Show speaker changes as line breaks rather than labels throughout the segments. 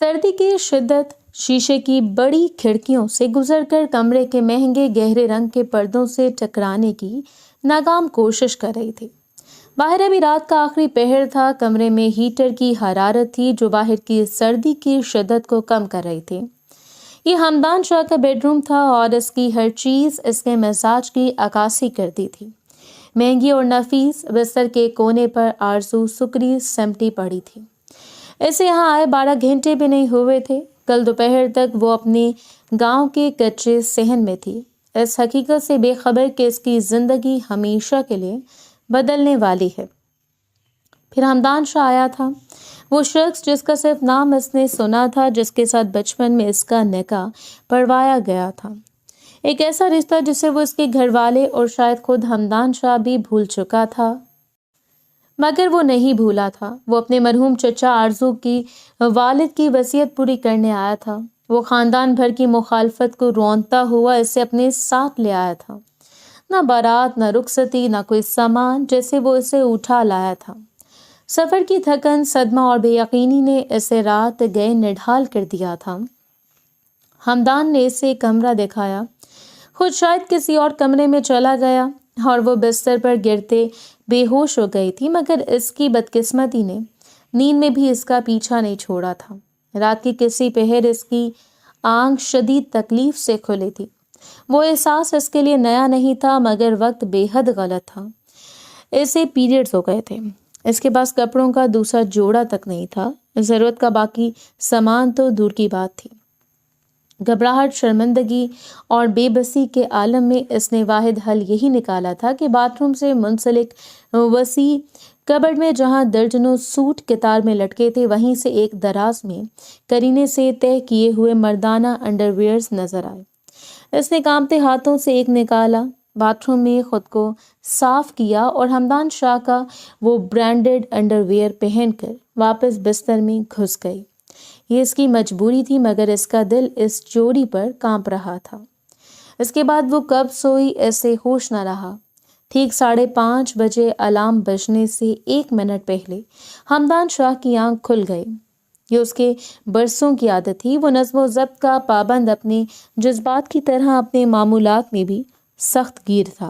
سردی کی شدت شیشے کی بڑی کھڑکیوں سے گزر کر کمرے کے مہنگے گہرے رنگ کے پردوں سے ٹکرانے کی ناکام کوشش کر رہی تھی۔ باہر ابھی رات کا آخری پہر تھا، کمرے میں ہیٹر کی حرارت تھی جو باہر کی سردی کی شدت کو کم کر رہی تھی۔ یہ ہمدان شاہ کا بیڈ روم تھا اور اس کی ہر چیز اس کے مزاج کی عکاسی کرتی تھی۔ مہنگی اور نفیس بستر کے کونے پر آرزو سکری سمٹی پڑی تھی۔ اسے یہاں آئے 12 گھنٹے بھی نہیں ہوئے تھے۔ کل دوپہر تک وہ اپنے گاؤں کے کچے صحن میں تھی، اس حقیقت سے بے خبر کہ اس کی زندگی ہمیشہ کے لیے بدلنے والی ہے۔ پھر ہمدان شاہ آیا تھا، وہ شخص جس کا صرف نام اس نے سنا تھا، جس کے ساتھ بچپن میں اس کا نکاح پڑھوایا گیا تھا۔ ایک ایسا رشتہ جسے وہ اس کے گھر والے اور شاید خود ہمدان شاہ بھی بھول چکا تھا، مگر وہ نہیں بھولا تھا۔ وہ اپنے مرحوم چچا آرزو کی والد کی وصیت پوری کرنے آیا تھا۔ وہ خاندان بھر کی مخالفت کو رونتا ہوا اسے اپنے ساتھ لے آیا تھا۔ نہ بارات، نہ رخصتی، نہ کوئی سامان، جیسے وہ اسے اٹھا لایا تھا۔ سفر کی تھکن، صدمہ اور بے یقینی نے اسے رات گئے نڈھال کر دیا تھا۔ ہمدان نے اسے کمرہ دکھایا، خود شاید کسی اور کمرے میں چلا گیا اور وہ بستر پر گرتے بے ہوش ہو گئی تھی، مگر اس کی بدقسمتی نے نیند میں بھی اس کا پیچھا نہیں چھوڑا تھا۔ رات کی کسی پہر اس کی آنکھ شدید تکلیف سے کھلی تھی۔ وہ احساس اس کے لیے نیا نہیں تھا، مگر وقت بے حد غلط تھا۔ اسے پیریڈز ہو گئے تھے، اس کے پاس کپڑوں کا دوسرا جوڑا تک نہیں تھا، ضرورت کا باقی سامان تو دور کی بات تھی۔ گھبراہٹ، شرمندگی اور بے بسی کے عالم میں اس نے واحد حل یہی نکالا تھا کہ باتھ روم سے منسلک وسیع کبرڈ میں جہاں درجنوں سوٹ کتار میں لٹکے تھے، وہیں سے ایک دراز میں کرینے سے طے کیے ہوئے مردانہ انڈر ویئرز نظر آئے۔ اس نے کانپتے ہاتھوں سے ایک نکالا، باتھ روم میں خود کو صاف کیا اور ہمدان شاہ کا وہ برانڈڈ انڈر ویئر پہن کر واپس بستر میں گھس گئی۔ یہ اس کی مجبوری تھی، مگر اس کا دل اس چوری پر کانپ رہا تھا۔ اس کے بعد وہ کب سوئی اسے ہوش نہ رہا۔ ٹھیک 5:30 بجے الارم بجنے سے 1 منٹ پہلے ہمدان شاہ کی آنکھ کھل گئی۔ یہ اس کے برسوں کی عادت تھی، وہ نظم و ضبط کا پابند، اپنے جذبات کی طرح اپنے معمولات میں بھی سخت گیر تھا۔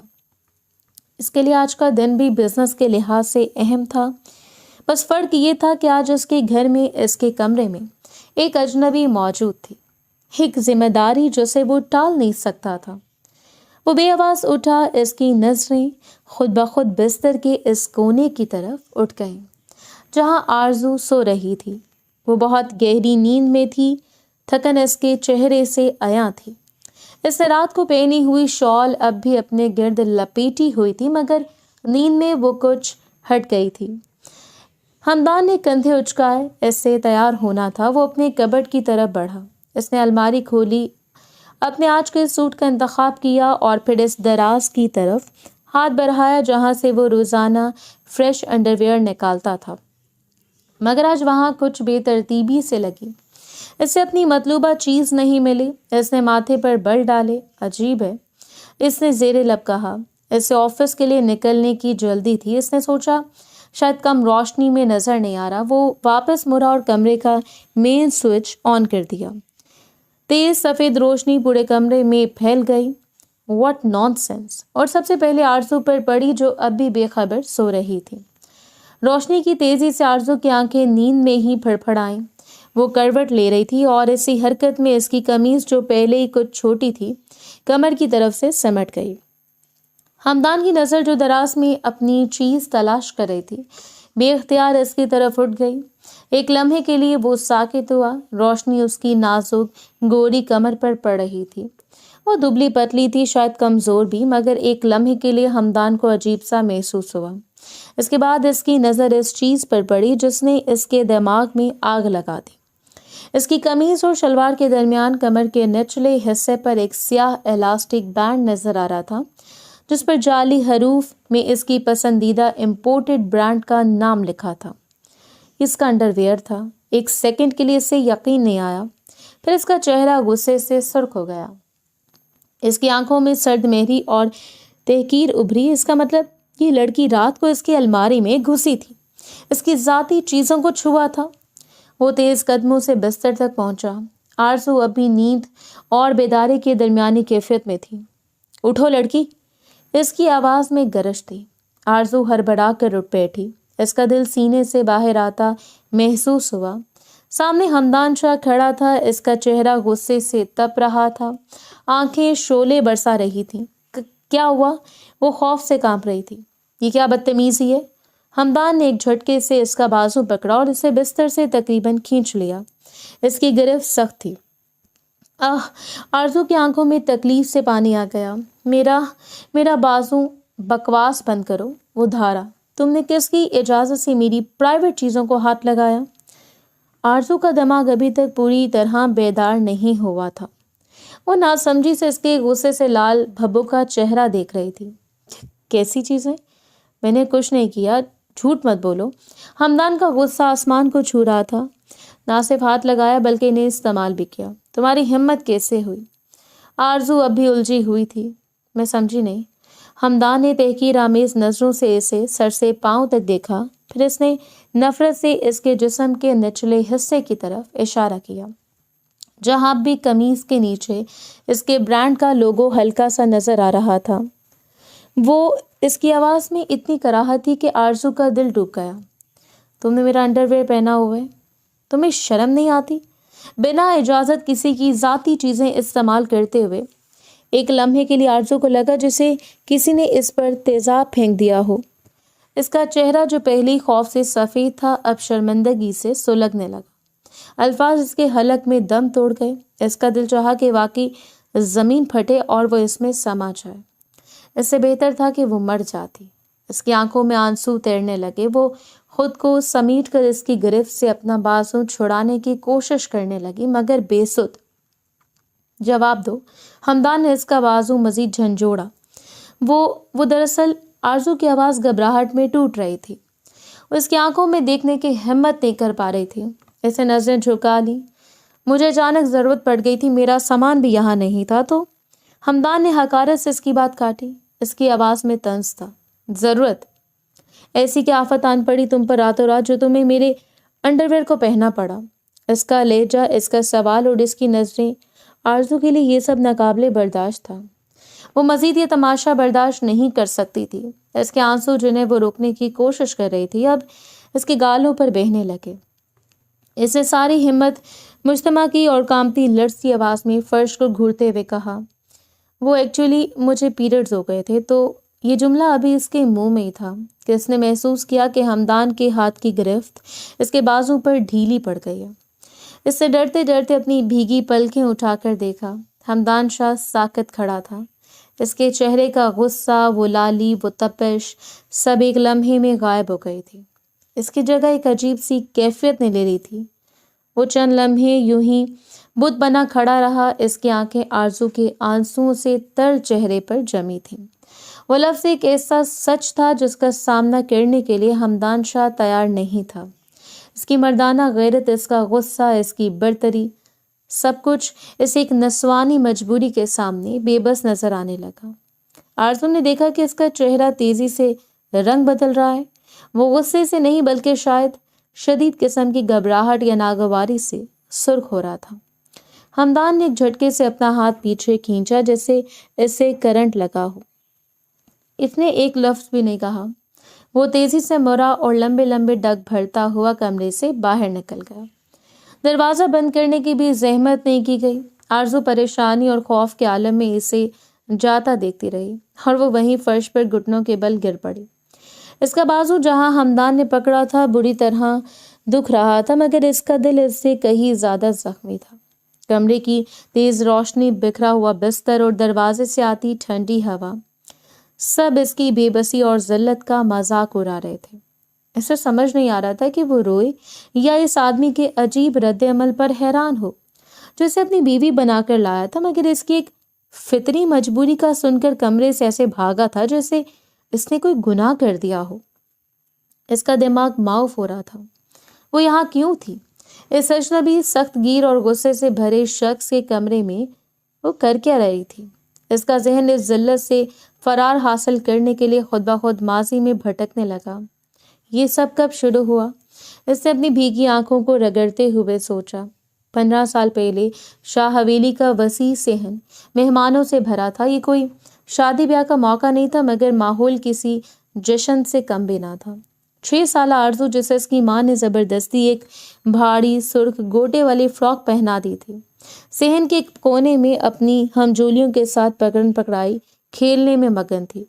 اس کے لیے آج کا دن بھی بزنس کے لحاظ سے اہم تھا، بس فرق یہ تھا کہ آج اس کے گھر میں، اس کے کمرے میں ایک اجنبی موجود تھی، ایک ذمہ داری جسے وہ ٹال نہیں سکتا تھا۔ وہ بے آواز اٹھا، اس کی نظریں خود بخود بستر کے اس کونے کی طرف اٹھ گئیں جہاں آرزو سو رہی تھی۔ وہ بہت گہری نیند میں تھی، تھکن اس کے چہرے سے عیاں تھی۔ اس نے رات کو پہنی ہوئی شال اب بھی اپنے گرد لپیٹی ہوئی تھی، مگر نیند میں وہ کچھ ہٹ گئی تھی۔ ہمدان نے کندھے اچکائے، اس سے تیار ہونا تھا۔ وہ اپنے کبرڈ کی طرف بڑھا، اس نے الماری کھولی، اپنے آج کے سوٹ کا انتخاب کیا اور پھر اس دراز کی طرف ہاتھ بڑھایا جہاں سے وہ روزانہ فریش انڈر ویئر نکالتا تھا، مگر آج وہاں کچھ بے ترتیبی سے لگی۔ اسے اپنی مطلوبہ چیز نہیں ملی۔ اس نے ماتھے پر بل ڈالے۔ عجیب ہے، اس نے زیر لب کہا۔ اسے آفس کے لیے نکلنے کی جلدی تھی۔ اس نے سوچا شاید کم روشنی میں نظر نہیں آ رہا۔ وہ واپس مڑا اور کمرے کا مین سوئچ آن کر دیا۔ تیز سفید روشنی پورے کمرے میں پھیل گئی۔ What naan sense! اور سب سے پہلے آرزو پر پڑی جو اب بھی بے خبر سو رہی تھی۔ روشنی کی تیزی سے آرزو کی آنکھیں نیند میں ہی پھڑپھڑائیں۔ وہ کروٹ لے رہی تھی اور اسی حرکت میں اس کی قمیض جو پہلے ہی کچھ چھوٹی تھی کمر کی طرف سے سمٹ گئی۔ ہمدان کی نظر جو دراز میں اپنی چیز تلاش کر رہی تھی بے اختیار اس کی طرف اٹھ گئی۔ ایک لمحے کے لیے وہ ساکت ہوا۔ روشنی اس کی نازک گوری کمر پر پڑ رہی تھی۔ وہ دبلی پتلی تھی، شاید کمزور بھی، مگر ایک لمحے کے لیے ہمدان کو عجیب سا محسوس ہوا۔ اس کے بعد اس کی نظر اس چیز پر پڑی جس نے اس کے دماغ میں آگ لگا دی۔ اس کی قمیض اور شلوار کے درمیان کمر کے نچلے حصے پر ایک سیاہ الاسٹک بینڈ نظر آ رہا تھا جس پر جعلی حروف میں اس کی پسندیدہ امپورٹڈ برانڈ کا نام لکھا تھا۔ اس کا انڈر ویئر تھا۔ ایک سیکنڈ کے لیے اسے یقین نہیں آیا، پھر اس کا چہرہ غصے سے سرخ ہو گیا۔ اس کی آنکھوں میں سرد مہری اور تحقیر ابھری۔ اس کا مطلب یہ لڑکی رات کو اس کی الماری میں گھسی تھی، اس کی ذاتی چیزوں کو چھوا تھا۔ وہ تیز قدموں سے بستر تک پہنچا۔ آرزو اب بھی نیند اور بیداری کے درمیانی کیفیت میں تھی۔ اٹھو لڑکی، اس کی آواز میں گرج تھی۔ آرزو ہڑبڑا کر اٹھ بیٹھی۔ اس کا دل سینے سے باہر آتا محسوس ہوا۔ سامنے حمدان شاہ کھڑا تھا۔ اس کا چہرہ غصے سے تپ رہا تھا، آنکھیں شعلے برسا رہی تھیں۔ کیا ہوا؟ وہ خوف سے کانپ رہی تھی۔ یہ کیا بدتمیزی ہے؟ حمدان نے ایک جھٹکے سے اس کا بازو پکڑا اور اسے بستر سے تقریباً کھینچ لیا۔ اس کی گرفت سخت تھی۔ آرزو کی آنکھوں میں تکلیف سے پانی آ گیا۔ میرا بازو، بکواس بند کرو، وہ دھارا۔ تم نے کس کی اجازت سے میری پرائیویٹ چیزوں کو ہاتھ لگایا؟ آرزو کا دماغ ابھی تک پوری طرح بیدار نہیں ہوا تھا۔ وہ ناسمجھی سے اس کے غصے سے لال بھبو کا چہرہ دیکھ رہی تھی۔ کیسی چیزیں؟ میں نے کچھ نہیں کیا، جھوٹ مت بولو۔ حمدان کا غصہ آسمان کو چھو رہا تھا۔ نہ صرف ہاتھ لگایا بلکہ انہیں استعمال بھی کیا۔ تمہاری ہمت کیسے ہوئی؟ آرزو اب بھی الجھی ہوئی تھی۔ میں سمجھی نہیں۔ حمدان نے تحقیر آمیز نظروں سے اسے سر سے پاؤں تک دیکھا، پھر اس نے نفرت سے اس کے جسم کے نچلے حصے کی طرف اشارہ کیا، جہاں بھی قمیص کے نیچے اس کے برانڈ کا لوگو ہلکا سا نظر آ رہا تھا۔ وہ اس کی آواز میں اتنی کراہت تھی کہ آرزو کا دل ڈوب گیا۔ تم نے میرا انڈر ویئر پہنا ہوا ہے، تمہیں شرم نہیں آتی؟ بنا اجازت کسی کی ذاتی چیزیں استعمال کرتے ہوئے۔ ایک لمحے کے لیے آرزو کو لگا جیسے کسی نے اس پر تیزاب پھینک دیا ہو۔ اس کا چہرہ جو پہلی خوف سے سفید تھا اب شرمندگی سے سلگنے لگا۔ الفاظ اس کے حلق میں دم توڑ گئے۔ اس کا دل چاہا کہ واقعی زمین پھٹے اور وہ اس میں سما جائے۔ اس سے بہتر تھا کہ وہ مر جاتی۔ اس کی آنکھوں میں آنسو تیرنے لگے۔ وہ خود کو سمیٹ کر اس کی گرفت سے اپنا بازو چھڑانے کی کوشش کرنے لگی، مگر بے سود۔ جواب دو۔ حمدان نے اس کا بازو مزید جھنجھوڑا۔ وہ دراصل آرزو کی آواز گھبراہٹ میں ٹوٹ رہی تھی۔ وہ اس کی آنکھوں میں دیکھنے کی ہمت نہیں کر پا رہی تھی۔ اسے نظریں جھکا لی۔ مجھے اچانک ضرورت پڑ گئی تھی، میرا سامان بھی یہاں نہیں تھا تو۔ حمدان نے حقارت سے اس کی بات کاٹی۔ اس کی آواز میں طنز تھا۔ ضرورت؟ ایسی کیا آفت آن پڑی تم پر راتوں رات جو تمہیں میرے انڈر ویئر کو پہننا پڑا؟ اس کا لہجہ، اس کا سوال اور اس کی نظریں، آرزو کے لیے یہ سب ناقابل برداشت تھا۔ وہ مزید یہ تماشا برداشت نہیں کر سکتی تھی۔ اس کے آنسو جنہیں وہ روکنے کی کوشش کر رہی تھی اب اس کے گالوں پر بہنے لگے۔ اس نے ساری ہمت مجتمع کی اور کانپتی لرزتی آواز میں فرش کو گھورتے ہوئے کہا، وہ ایکچولی مجھے پیریڈز ہو گئے تھے۔ تو یہ جملہ ابھی اس کے منہ میں ہی تھا کہ اس نے محسوس کیا کہ حمدان کے ہاتھ کی گرفت اس کے بازو پر ڈھیلی پڑ گئی ہے۔ اس سے ڈرتے ڈرتے اپنی بھیگی پلکیں اٹھا کر دیکھا۔ حمدان شاہ ساکت کھڑا تھا۔ اس کے چہرے کا غصہ، وہ لالی، وہ تپش، سب ایک لمحے میں غائب ہو گئی تھی۔ اس کی جگہ ایک عجیب سی کیفیت نے لے لی تھی۔ وہ چند لمحے یوں ہی بت بنا کھڑا رہا۔ اس کی آنکھیں آرزو کے آنسوؤں سے تر چہرے پر جمی تھیں۔ وہ لفظ ایک ایسا سچ تھا جس کا سامنا کرنے کے لیے حمدان شاہ تیار نہیں تھا۔ اس کی مردانہ غیرت، اس کا غصہ، اس کی برتری، سب کچھ اس ایک نسوانی مجبوری کے سامنے بے بس نظر آنے لگا۔ آرزو نے دیکھا کہ اس کا چہرہ تیزی سے رنگ بدل رہا ہے۔ وہ غصے سے نہیں بلکہ شاید شدید قسم کی گھبراہٹ یا ناگواری سے سرخ ہو رہا تھا۔ حمدان نے ایک جھٹکے سے اپنا ہاتھ پیچھے کھینچا جیسے اسے کرنٹ لگا ہو۔ اس نے ایک لفظ بھی نہیں کہا۔ وہ تیزی سے مرا اور لمبے لمبے ڈگ بھرتا ہوا کمرے سے باہر نکل گیا۔ دروازہ بند کرنے کی بھی زحمت نہیں کی گئی۔ آرزو پریشانی اور خوف کے عالم میں اسے جاتا دیکھتی رہی اور وہ وہیں فرش پر گھٹنوں کے بل گر پڑی۔ اس کا بازو جہاں حمدان نے پکڑا تھا بری طرح دکھ رہا تھا، مگر اس کا دل اس سے کہیں زیادہ زخمی تھا۔ کمرے کی تیز روشنی، بکھرا ہوا بستر اور دروازے سے آتی ٹھنڈی ہوا، سب اس کی بے بسی اور ذلت کا مذاق اڑا رہے تھے۔ اسے سمجھ نہیں آ رہا تھا کہ وہ روئے یا اس آدمی کے عجیب رد عمل پر حیران ہو جو اسے اپنی بیوی بنا کر لایا تھا، مگر اس کی ایک فطری مجبوری کا سن کر کمرے سے ایسے بھاگا تھا جیسے اس نے کوئی گناہ کر دیا ہو۔ اس کا دماغ معاف ہو رہا تھا۔ وہ یہاں کیوں تھی؟ اس اجنبی، سخت گیر اور غصے سے بھرے شخص کے کمرے میں وہ کر کیا رہی تھی؟ اس کا ذہن اس ذلت سے فرار حاصل کرنے کے لیے خود بخود ماضی میں بھٹکنے لگا۔ یہ سب کب شروع ہوا؟ اس نے اپنی بھیگی آنکھوں کو رگڑتے ہوئے سوچا، 15 سال پہلے شاہ حویلی کا وسیع صحن مہمانوں سے بھرا تھا۔ یہ کوئی شادی بیاہ کا موقع نہیں تھا، مگر ماحول کسی جشن سے کم بھی نہ تھا۔ 6 سالہ آرزو، جسے اس کی ماں نے زبردستی ایک بھاڑی سرخ گوٹے والی فراک پہنا دی تھی، صحن کے ایک کونے میں اپنی ہمجولیوں کے ساتھ پکڑن پکڑائی کھیلنے میں مگن تھی۔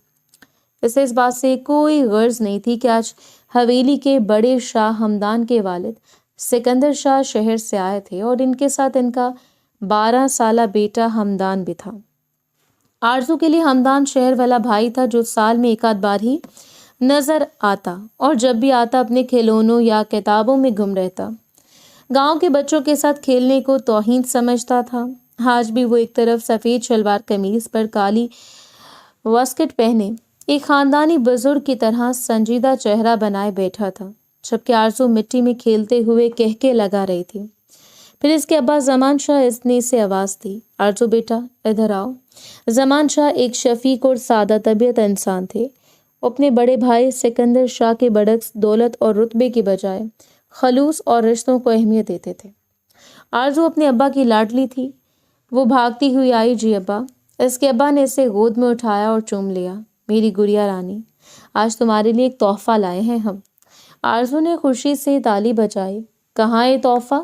اسے اس بات سے کوئی غرض نہیں تھی کہ آج حویلی کے بڑے شاہ ہمدان کے والد سکندر شاہ شہر سے آئے تھے اور ان کے ساتھ ان کا 12 سالہ بیٹا ہمدان بھی تھا۔ آرزو کے لیے ہمدان شہر والا بھائی تھا جو سال میں ایک آدھ بار ہی نظر آتا اور جب بھی آتا اپنے کھلونوں یا کتابوں میں گم رہتا۔ گاؤں کے بچوں کے ساتھ کھیلنے کو توہین سمجھتا تھا۔ آج بھی وہ ایک طرف سفید شلوار قمیض پر کالی واسکٹ پہنے ایک خاندانی بزرگ کی طرح سنجیدہ چہرہ بنائے بیٹھا تھا، جبکہ آرزو مٹی میں کھیلتے ہوئے کہکے لگا رہی تھی۔ پھر اس کے ابا زمان شاہ نے اسے آواز دی، آرزو بیٹا ادھر آؤ۔ زمان شاہ ایک شفیق اور سادہ طبیعت انسان تھے۔ وہ اپنے بڑے بھائی سکندر شاہ کے برعکس دولت اور رتبے کی بجائے خلوص اور رشتوں کو اہمیت دیتے تھے۔ آرزو اپنے ابا کی لاڈلی تھی۔ وہ بھاگتی ہوئی آئی، جی ابا۔ اس کے ابا نے اسے گود میں اٹھایا اور چوم لیا۔ میری گڑیا رانی، آج تمہارے لیے ایک تحفہ لائے ہیں ہم۔ آرزو نے خوشی سے تالی بجائی۔ کہاں یہ تحفہ؟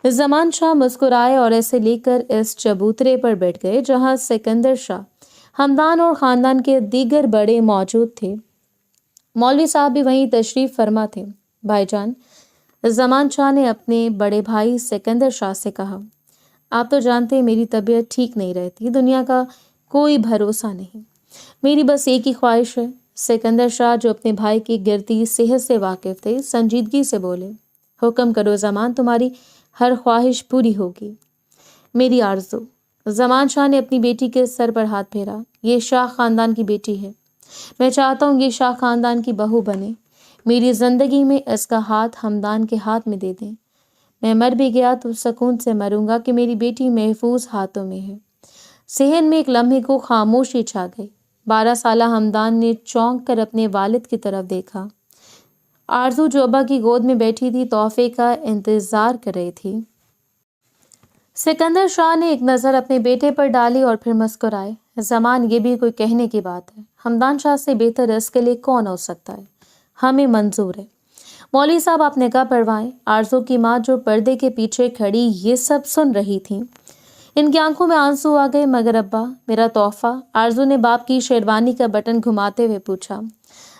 زمان شاہ مسکرائے اور اسے لے کر اس چبوترے پر بیٹھ گئے جہاں سکندر شاہ ہمدان اور خاندان کے دیگر بڑے موجود تھے۔ مولوی صاحب بھی وہیں تشریف فرما تھے۔ بھائی جان، زمان شاہ نے اپنے بڑے بھائی سکندر شاہ سے کہا، آپ تو جانتے ہیں میری طبیعت ٹھیک نہیں رہتی، دنیا کا کوئی بھروسہ نہیں، میری بس ایک ہی خواہش ہے۔ سکندر شاہ جو اپنے بھائی کی گرتی صحت سے واقف تھے سنجیدگی سے بولے، حکم کرو زمان، تمہاری ہر خواہش پوری ہوگی۔ میری آرزو۔ زمان شاہ نے اپنی بیٹی کے سر پر ہاتھ پھیرا، یہ شاہ خاندان کی بیٹی ہے، میں چاہتا ہوں یہ شاہ خاندان کی بہو بنے، میری زندگی میں اس کا ہاتھ ہمدان کے ہاتھ میں دے دیں، میں مر بھی گیا تو سکون سے مروں گا کہ میری بیٹی محفوظ ہاتھوں میں ہے۔ صحن میں ایک لمحے کو خاموشی چھا گئی۔ 12 سالہ ہمدان نے چونک کر اپنے والد کی طرف دیکھا۔ آرزو جو ابا کی گود میں بیٹھی تھی تحفے کا انتظار کر رہی تھی۔ سکندر شاہ نے ایک نظر اپنے بیٹے پر ڈالی اور پھر مسکرائے، زمان، یہ بھی کوئی کہنے کی بات ہے، ہمدان شاہ سے بہتر اس کے لیے کون ہو سکتا ہے، ہمیں منظور ہے۔ مولوی صاحب آپ نکاح پڑھوائیں۔ آرزو کی ماں جو پردے کے پیچھے کھڑی یہ سب سن رہی تھیں، ان کی آنکھوں میں آنسو آ گئے۔ مگر ابا، میرا تحفہ؟ آرزو نے باپ کی شیروانی کا بٹن گھماتے ہوئے پوچھا۔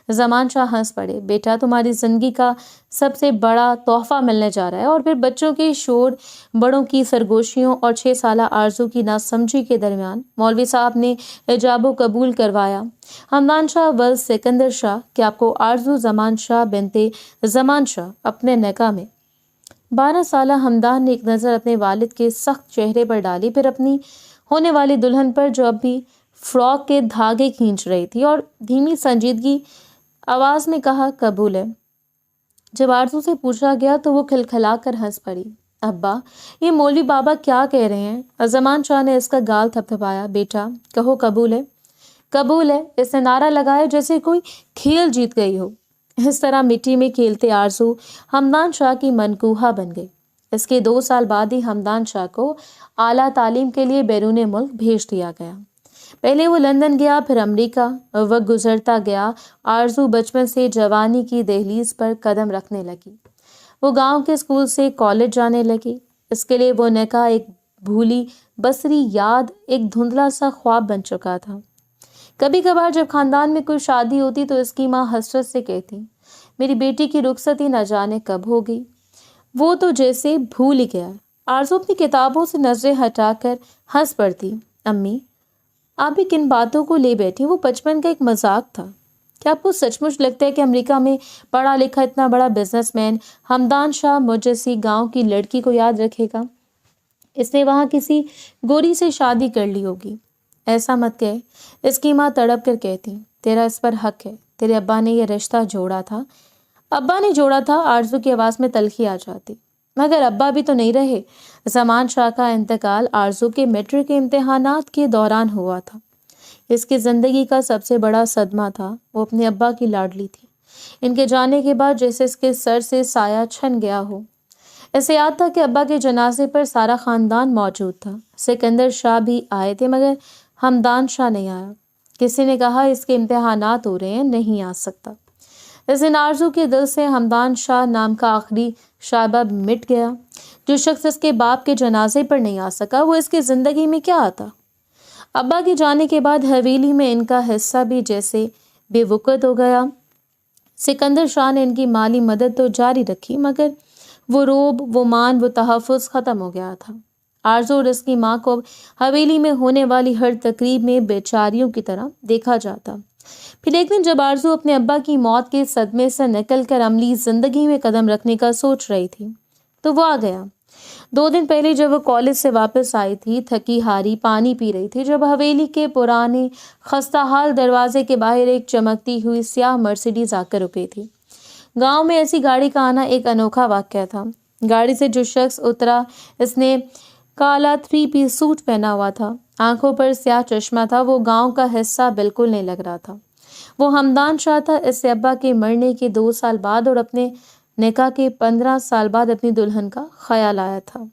زمان شاہ ہنس پڑے، بیٹا تمہاری زندگی کا سب سے بڑا تحفہ ملنے جا رہا ہے۔ اور پھر بچوں کے شور، بڑوں کی سرگوشیوں اور 6 سالہ آرزو کی ناسمجھی کے درمیان مولوی صاحب نے ایجاب و قبول کروایا۔ ہمدان شاہ ول سکندر شاہ کہ آپ کو آرزو زمان شاہ بنتے زمان شاہ اپنے نکاح میں۔ 12 سالہ ہمدان نے ایک نظر اپنے والد کے سخت چہرے پر ڈالی، پھر اپنی ہونے والی دلہن پر جو اب بھی فراک کے دھاگے کھینچ رہی تھی، اور دھیمی سنجیدگی آواز میں کہا، قبول ہے۔ جب آرزو سے پوچھا گیا تو وہ کھلکھلا کر ہنس پڑی۔ ابا، یہ مولوی بابا کیا کہہ رہے ہیں؟ زمان شاہ نے اس کا گال تھپتھپایا، بیٹا کہو قبول ہے۔ قبول ہے، اس نے نعرہ لگایا جیسے کوئی کھیل جیت گئی ہو۔ اس طرح مٹی میں کھیلتے آرزو ہمدان شاہ کی منکوہا بن گئی۔ اس کے 2 سال بعد ہی ہمدان شاہ کو اعلیٰ تعلیم کے لیے بیرون ملک بھیج دیا گیا۔ پہلے وہ لندن گیا، پھر امریکہ۔ وقت گزرتا گیا، آرزو بچپن سے جوانی کی دہلیز پر قدم رکھنے لگی۔ وہ گاؤں کے اسکول سے کالج جانے لگی۔ اس کے لیے وہ نکاح ایک بھولی بصری یاد، ایک دھندلا سا خواب بن چکا تھا۔ کبھی کبھار جب خاندان میں کوئی شادی ہوتی تو اس کی ماں حسرت سے کہتی، میری بیٹی کی رخصتی نہ جانے کب ہوگی، وہ تو جیسے بھول ہی گیا۔ آرزو اپنی کتابوں سے نظریں ہٹا کر ہنس پڑتی، امی آپ بھی کن باتوں کو لے بیٹھی، وہ بچپن کا ایک مذاق تھا۔ کیا آپ کو سچ مچ لگتا ہے کہ امریکہ میں پڑھا لکھا اتنا بڑا بزنس مین ہمدان شاہ مجھ جیسی گاؤں کی لڑکی کو یاد رکھے گا؟ اس نے وہاں کسی گوری سے شادی کر لی ہوگی۔ ایسا مت کہے، اس کی ماں تڑپ کر کہتی، تیرا اس پر حق ہے، تیرے ابا نے یہ رشتہ جوڑا تھا۔ ابا نے جوڑا تھا؟ آرزو کی آواز میں تلخی آ جاتی۔ مگر ابا بھی تو نہیں رہے۔ زمان شاہ کا انتقال آرزو کے میٹرک کے امتحانات کے دوران ہوا تھا۔ اس کی زندگی کا سب سے بڑا صدمہ تھا۔ وہ اپنے ابا کی لاڈلی تھی، ان کے جانے کے بعد جیسے اس کے سر سے سایہ چھن گیا ہو۔ اسے یاد تھا کہ ابا کے جنازے پر سارا خاندان موجود تھا۔ سکندر شاہ بھی آئے تھے مگر ہمدان شاہ نہیں آیا۔ کسی نے کہا اس کے امتحانات ہو رہے ہیں، نہیں آ سکتا۔ اس دن آرزو کے دل سے ہمدان شاہ نام کا آخری شائبہ مٹ گیا۔ جو شخص اس کے باپ کے جنازے پر نہیں آ سکا وہ اس کی زندگی میں کیا آتا؟ ابا کے جانے کے بعد حویلی میں ان کا حصہ بھی جیسے بے وقت ہو گیا۔ سکندر شاہ نے ان کی مالی مدد تو جاری رکھی مگر وہ روب، وہ مان، وہ تحفظ ختم ہو گیا تھا۔ آرزو اور اس کی ماں کو اب حویلی میں ہونے والی ہر تقریب میں بیچاریوں کی طرح دیکھا جاتا۔ پھر ایک دن جب آرزو اپنے ابا کی موت کے صدمے سے نکل کر عملی زندگی میں قدم رکھنے کا سوچ رہی تھی تو وہ آ گیا۔ 2 دن پہلے جب وہ کالج سے واپس آئی تھی، تھکی ہاری پانی پی رہی تھی، جب حویلی کے پرانے خستہ حال دروازے کے باہر ایک چمکتی ہوئی سیاہ مرسیڈیز آ کر رکی تھی۔ گاؤں میں ایسی گاڑی کا آنا ایک انوکھا واقعہ تھا۔ گاڑی سے جو شخص اترا اس نے کالا 3 پیس سوٹ پہنا ہوا تھا، آنکھوں پر سیاہ چشمہ تھا۔ وہ گاؤں کا حصہ بالکل نہیں لگ رہا تھا۔ وہ ہمدان شاہ تھا۔ اس سے ابا کے مرنے کے 2 سال بعد اور اپنے نکاح کے 15 سال بعد اپنی دلہن کا خیال آیا تھا۔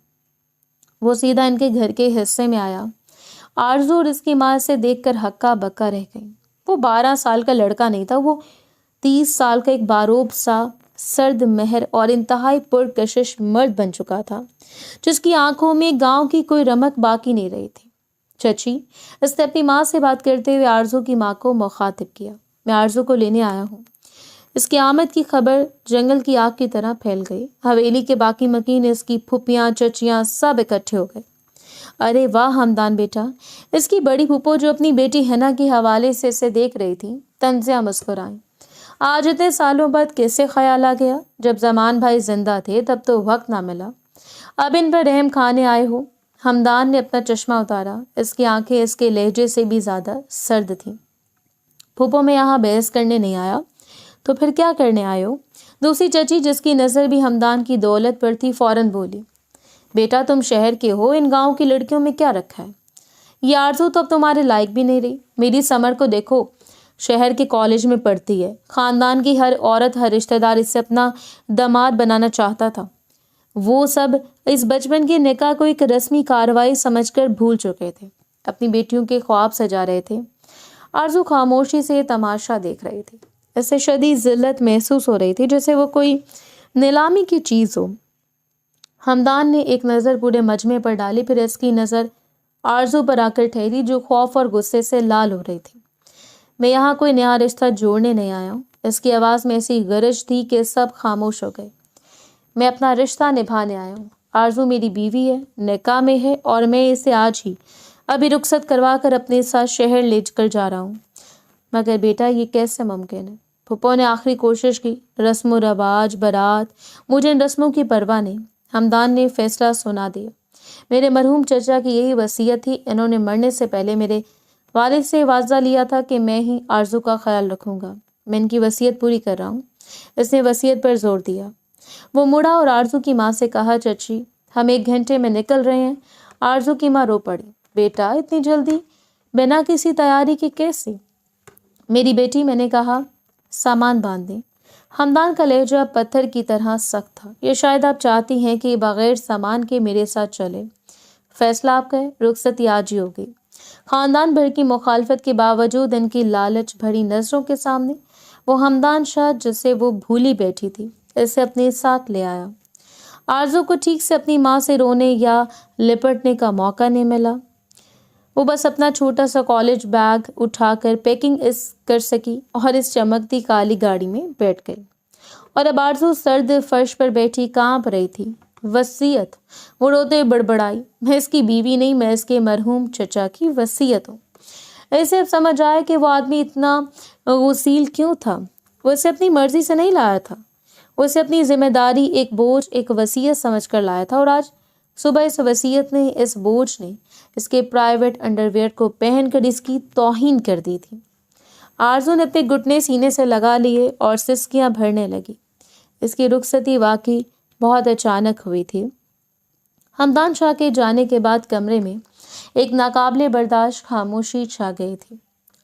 وہ سیدھا ان کے گھر کے حصے میں آیا۔ آرزو اور اس کی ماں اسے دیکھ کر ہکا بکا رہ گئی۔ وہ 12 سال کا لڑکا نہیں تھا، وہ 30 سال کا ایک باروب سا سرد مہر اور انتہائی پرکشش مرد بن چکا تھا، جس کی آنکھوں میں گاؤں کی کوئی رمق باقی نہیں رہی تھی۔ چچی، اس نے اپنی ماں سے بات کرتے ہوئے آرزو کی ماں کو مخاطب کیا، میں آرزو کو لینے آیا ہوں۔ اس کی آمد کی خبر جنگل کی آگ کی طرح پھیل گئی۔ حویلی کے باقی مکین، اس کی پھپھیاں، چچیاں سب اکٹھے ہو گئے۔ ارے واہ ہمدان بیٹا! اس کی بڑی پھپھو جو اپنی بیٹی حنا کے حوالے سے اسے دیکھ رہی تھی طنزیہ مسکرائیں۔ آج اتنے سالوں بعد کیسے خیال آ گیا؟ جب زمان بھائی زندہ تھے تب تو وقت نہ ملا، اب ان پر رحم کھانے آئے ہو؟ ہمدان نے اپنا چشمہ اتارا۔ اس کی آنکھیں اس کے لہجے سے بھی زیادہ سرد تھیں۔ پھوپھو میں یہاں بحث کرنے نہیں آیا تو پھر کیا کرنے آئے ہو؟ دوسری چچی جس کی نظر بھی ہمدان کی دولت پر تھی فوراً بولی، بیٹا تم شہر کے ہو، ان گاؤں کی لڑکیوں میں کیا رکھا ہے؟ یہ آرزو تو اب تمہارے لائق بھی نہیں رہی۔ میری سمر کو دیکھو، شہر کے کالج میں پڑھتی ہے۔ خاندان کی ہر عورت، ہر رشتہ دار اسے اپنا داماد بنانا چاہتا تھا۔ وہ سب اس بچپن کے نکاح کو ایک رسمی کارروائی سمجھ کر بھول چکے تھے، اپنی بیٹیوں کے خواب سجا رہے تھے۔ آرزو خاموشی سے تماشا دیکھ رہی تھی۔ اسے شدید ذلت محسوس ہو رہی تھی، جیسے وہ کوئی نیلامی کی چیز ہو۔ ہمدان نے ایک نظر پورے مجمع پر ڈالی، پھر اس کی نظر آرزو پر آ کر ٹھہری جو خوف اور غصے سے لال ہو رہی تھی۔ میں یہاں کوئی نیا رشتہ جوڑنے نہیں آیا ہوں۔ اس کی آواز میں ایسی گرج تھی کہ سب خاموش ہو گئے۔ میں اپنا رشتہ نبھانے آیا ہوں۔ آرزو میری بیوی ہے، نکاح میں ہے، اور میں اسے آج ہی ابھی رخصت کروا کر اپنے ساتھ شہر لے کر جا رہا ہوں۔ مگر بیٹا یہ کیسے ممکن ہے؟ پھپھو نے آخری کوشش کی۔ رسم و رواج، بارات، مجھے ان رسموں کی پرواہ نہیں۔ ہمدان نے فیصلہ سنا دیا۔ میرے مرحوم چچا کی یہی وصیت تھی۔ انہوں نے مرنے سے پہلے میرے والد سے وعدہ لیا تھا کہ میں ہی آرزو کا خیال رکھوں گا۔ میں ان کی وصیت پوری کر رہا ہوں۔ اس نے وصیت پر زور دیا۔ وہ مڑا اور آرزو کی ماں سے کہا، چچی ہم 1 گھنٹے میں نکل رہے ہیں۔ آرزو کی ماں رو پڑی۔ بیٹا اتنی جلدی؟ بنا کسی تیاری کے کیسے؟ میری بیٹی، میں نے کہا سامان باندھ دیں۔ ہمدان کا لہجہ پتھر کی طرح سخت تھا۔ یہ شاید آپ چاہتی ہیں کہ بغیر سامان کے میرے ساتھ چلے۔ فیصلہ آپ کا ہے، رخصتی آج ہی ہوگی۔ خاندان بھر کی مخالفت کے باوجود ان کی لالچ بھری نظروں کے سامنے وہ ہمدان شاہ جسے وہ بھولی بیٹھی تھی اسے اپنے ساتھ لے آیا۔ آرزو کو ٹھیک سے اپنی ماں سے رونے یا لپٹنے کا موقع نہیں ملا۔ وہ بس اپنا چھوٹا سا کالج بیگ اٹھا کر پیکنگ کر سکی اور اس چمکتی کالی گاڑی میں بیٹھ گئی۔ اور اب آرزو سرد فرش پر بیٹھی کانپ رہی تھی۔ وصیت! وہ روتے بڑبڑائی، میں اس کی بیوی نہیں، میں اس کے مرحوم چچا کی وصیت ہوں۔ اسے اب سمجھ آیا کہ وہ آدمی اتنا غسیل کیوں تھا۔ وہ اسے اپنی مرضی سے نہیں لایا تھا، وہ اسے اپنی ذمہ داری، ایک بوجھ، ایک وصیت سمجھ کر لایا تھا۔ اور آج صبح اس وصیت نے، اس بوجھ نے اس کے پرائیویٹ انڈرویئر کو پہن کر اس کی توہین کر دی تھی۔ آرزو نے اپنے گھٹنے سینے سے لگا لیے اور سسکیاں بھرنے لگی۔ اس کی رخصتی واقعی بہت اچانک ہوئی تھی۔ ہمدان شاہ کے جانے کے بعد کمرے میں ایک ناقابل برداشت خاموشی چھا گئی تھی۔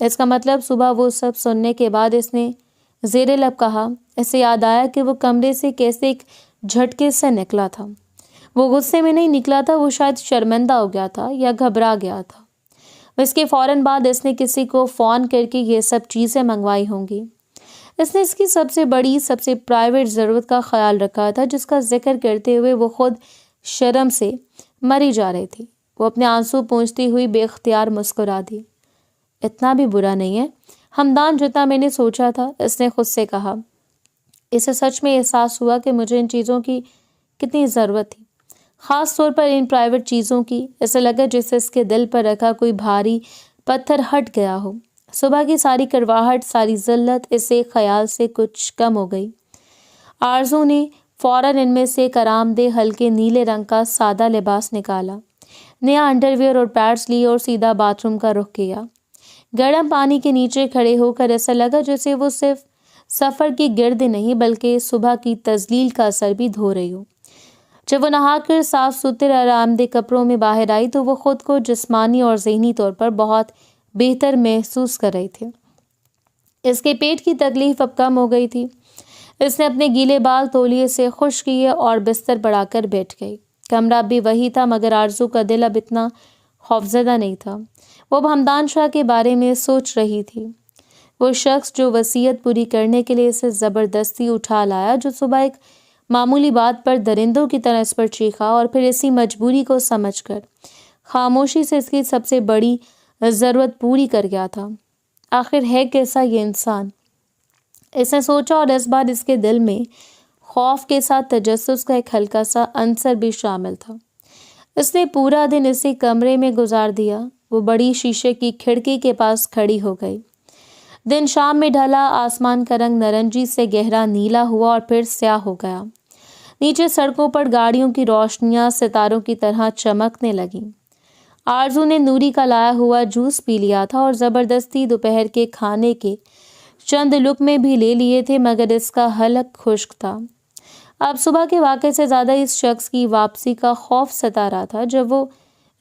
اس کا مطلب صبح وہ سب سننے کے بعد اس نے زیر لب کہا۔ اسے یاد آیا کہ وہ کمرے سے کیسے ایک جھٹکے سے نکلا تھا۔ وہ غصے میں نہیں نکلا تھا، وہ شاید شرمندہ ہو گیا تھا یا گھبرا گیا تھا۔ اس کے فوراً بعد اس نے کسی کو فون کر کے یہ سب چیزیں منگوائی ہوں گی۔ اس نے اس کی سب سے بڑی، سب سے پرائیویٹ ضرورت کا خیال رکھا تھا، جس کا ذکر کرتے ہوئے وہ خود شرم سے مری جا رہی تھی۔ وہ اپنے آنسو پونچھتی ہوئی بے اختیار مسکرا دی۔ اتنا بھی برا نہیں ہے ہمدان جتنا میں نے سوچا تھا، اس نے خود سے کہا۔ اسے سچ میں احساس ہوا کہ مجھے ان چیزوں کی کتنی ضرورت تھی، خاص طور پر ان پرائیویٹ چیزوں کی۔ اسے لگا جیسے اس کے دل پر رکھا کوئی بھاری پتھر ہٹ گیا ہو۔ صبح کی ساری کرواہٹ، ساری ذلت اس ایک خیال سے کچھ کم ہو گئی۔ آرزو نے فوراً ان میں سے ایک آرام دہ ہلکے نیلے رنگ کا سادہ لباس نکالا، نیا انڈر ویئر اور پیڈز لی اور سیدھا باتھ روم کا رخ کیا۔ گرم پانی کے نیچے کھڑے ہو کر ایسا لگا جیسے وہ صرف سفر کی گرد نہیں بلکہ صبح کی تزلیل کا اثر بھی دھو رہی ہو۔ جب وہ نہا کر صاف ستھرے آرام دہ کپڑوں میں باہر آئی تو وہ خود کو جسمانی اور ذہنی طور پر بہت بہتر محسوس کر رہی تھی۔ اس کے پیٹ کی تکلیف اب کم ہو گئی تھی۔ اس نے اپنے گیلے بال تولیے سے خشک کیے اور بستر بڑھا کر بیٹھ گئی۔ کمرہ اب بھی وہی تھا مگر آرزو کا دل اب اتنا خوفزدہ نہیں تھا۔ وہ اب ہمدان شاہ کے بارے میں سوچ رہی تھی، وہ شخص جو وصیت پوری کرنے کے لیے اسے زبردستی اٹھا لایا، جو صبح ایک معمولی بات پر درندوں کی طرح اس پر چیخا اور پھر اسی مجبوری کو سمجھ کر خاموشی سے اس کی سب سے بڑی ضرورت پوری کر گیا تھا۔ آخر ہے کیسا یہ انسان؟ اس نے سوچا اور اس بار اس کے دل میں خوف کے ساتھ تجسس کا ایک ہلکا سا عنصر بھی شامل تھا۔ اس نے پورا دن اسی کمرے میں گزار دیا۔ وہ بڑی شیشے کی کھڑکی کے پاس کھڑی ہو گئی۔ دن شام میں ڈھلا، آسمان کا رنگ نارنجی سے گہرا نیلا ہوا اور پھر سیاہ ہو گیا۔ نیچے سڑکوں پر گاڑیوں کی روشنیاں ستاروں کی طرح چمکنے لگیں۔ آرزو نے نوری کا لایا ہوا جوس پی لیا تھا اور زبردستی دوپہر کے کھانے کے چند لقمے بھی لے لیے تھے مگر اس کا حلق خشک تھا۔ اب صبح کے واقعے سے زیادہ اس شخص کی واپسی کا خوف ستا رہا تھا۔ جب وہ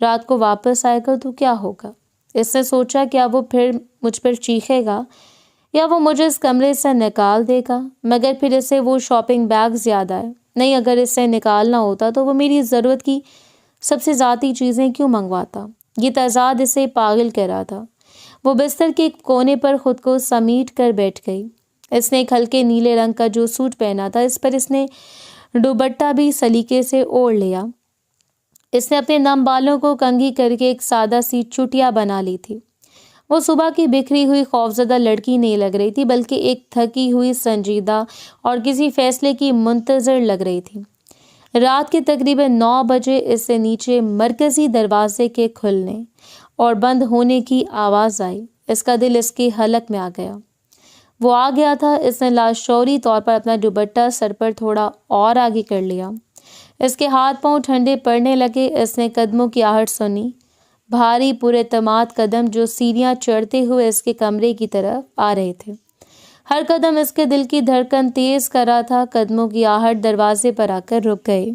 رات کو واپس آئے گا تو کیا ہوگا؟ اس نے سوچا، کیا وہ پھر مجھ پر چیخے گا یا وہ مجھے اس کمرے سے نکال دے گا؟ مگر پھر اسے وہ شاپنگ بیگز یاد آئے۔ نہیں، اگر اسے نکالنا ہوتا تو وہ میری ضرورت کی سب سے ذاتی چیزیں کیوں منگواتا؟ یہ تضاد اسے پاگل کر رہا تھا۔ وہ بستر کے ایک کونے پر خود کو سمیٹ کر بیٹھ گئی۔ اس نے ایک ہلکے نیلے رنگ کا جو سوٹ پہنا تھا، اس پر اس نے دوپٹہ بھی سلیقے سے اوڑھ لیا۔ اس نے اپنے نم بالوں کو کنگھی کر کے ایک سادہ سی چٹیا بنا لی تھی۔ وہ صبح کی بکھری ہوئی خوفزدہ لڑکی نہیں لگ رہی تھی بلکہ ایک تھکی ہوئی، سنجیدہ اور کسی فیصلے کی منتظر لگ رہی تھی۔ رات کے تقریباً 9 بجے اس سے نیچے مرکزی دروازے کے کھلنے اور بند ہونے کی آواز آئی۔ اس کا دل اس کے حلق میں آ گیا۔ وہ آ گیا تھا۔ اس نے لاشعوری طور پر اپنا دوپٹہ سر پر تھوڑا اور آگے کر لیا۔ اس کے ہاتھ پاؤں ٹھنڈے پڑنے لگے۔ اس نے قدموں کی آہٹ سنی، بھاری پراعتماد قدم جو سیڑھیاں چڑھتے ہوئے اس کے کمرے کی طرف آ رہے تھے۔ ہر قدم اس کے دل کی دھڑکن تیز کر رہا تھا۔ قدموں کی آہٹ دروازے پر آ کر رک گئے۔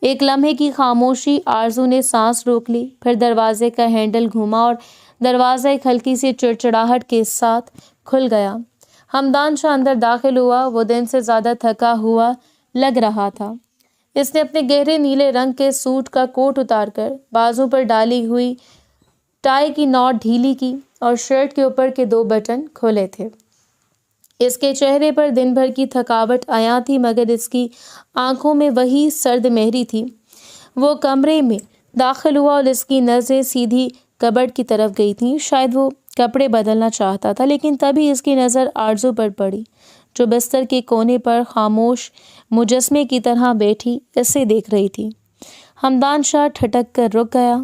ایک لمحے کی خاموشی۔ آرزو نے سانس روک لی، پھر دروازے کا ہینڈل گھوما اور دروازہ ایک ہلکی سی چڑچڑاہٹ کے ساتھ کھل گیا۔ ہمدان شاہ اندر داخل ہوا۔ وہ دن سے زیادہ تھکا ہوا لگ رہا تھا۔ اس نے اپنے گہرے نیلے رنگ کے سوٹ کا کوٹ اتار کر بازو پر ڈالی ہوئی ٹائی کی نوٹ ڈھیلی کی اور شرٹ کے اوپر کے 2 بٹن کھولے تھے۔ اس کے چہرے پر دن بھر کی تھکاوٹ عیاں تھی مگر اس کی آنکھوں میں وہی سرد مہری تھی۔ وہ کمرے میں داخل ہوا اور اس کی نظریں سیدھی کبرڈ کی طرف گئی تھیں۔ شاید وہ کپڑے بدلنا چاہتا تھا لیکن تبھی اس کی نظر آرزو پر پڑی جو بستر کے کونے پر خاموش مجسمے کی طرح بیٹھی اسے دیکھ رہی تھی۔ ہمدان شاہ ٹھٹک کر رک گیا۔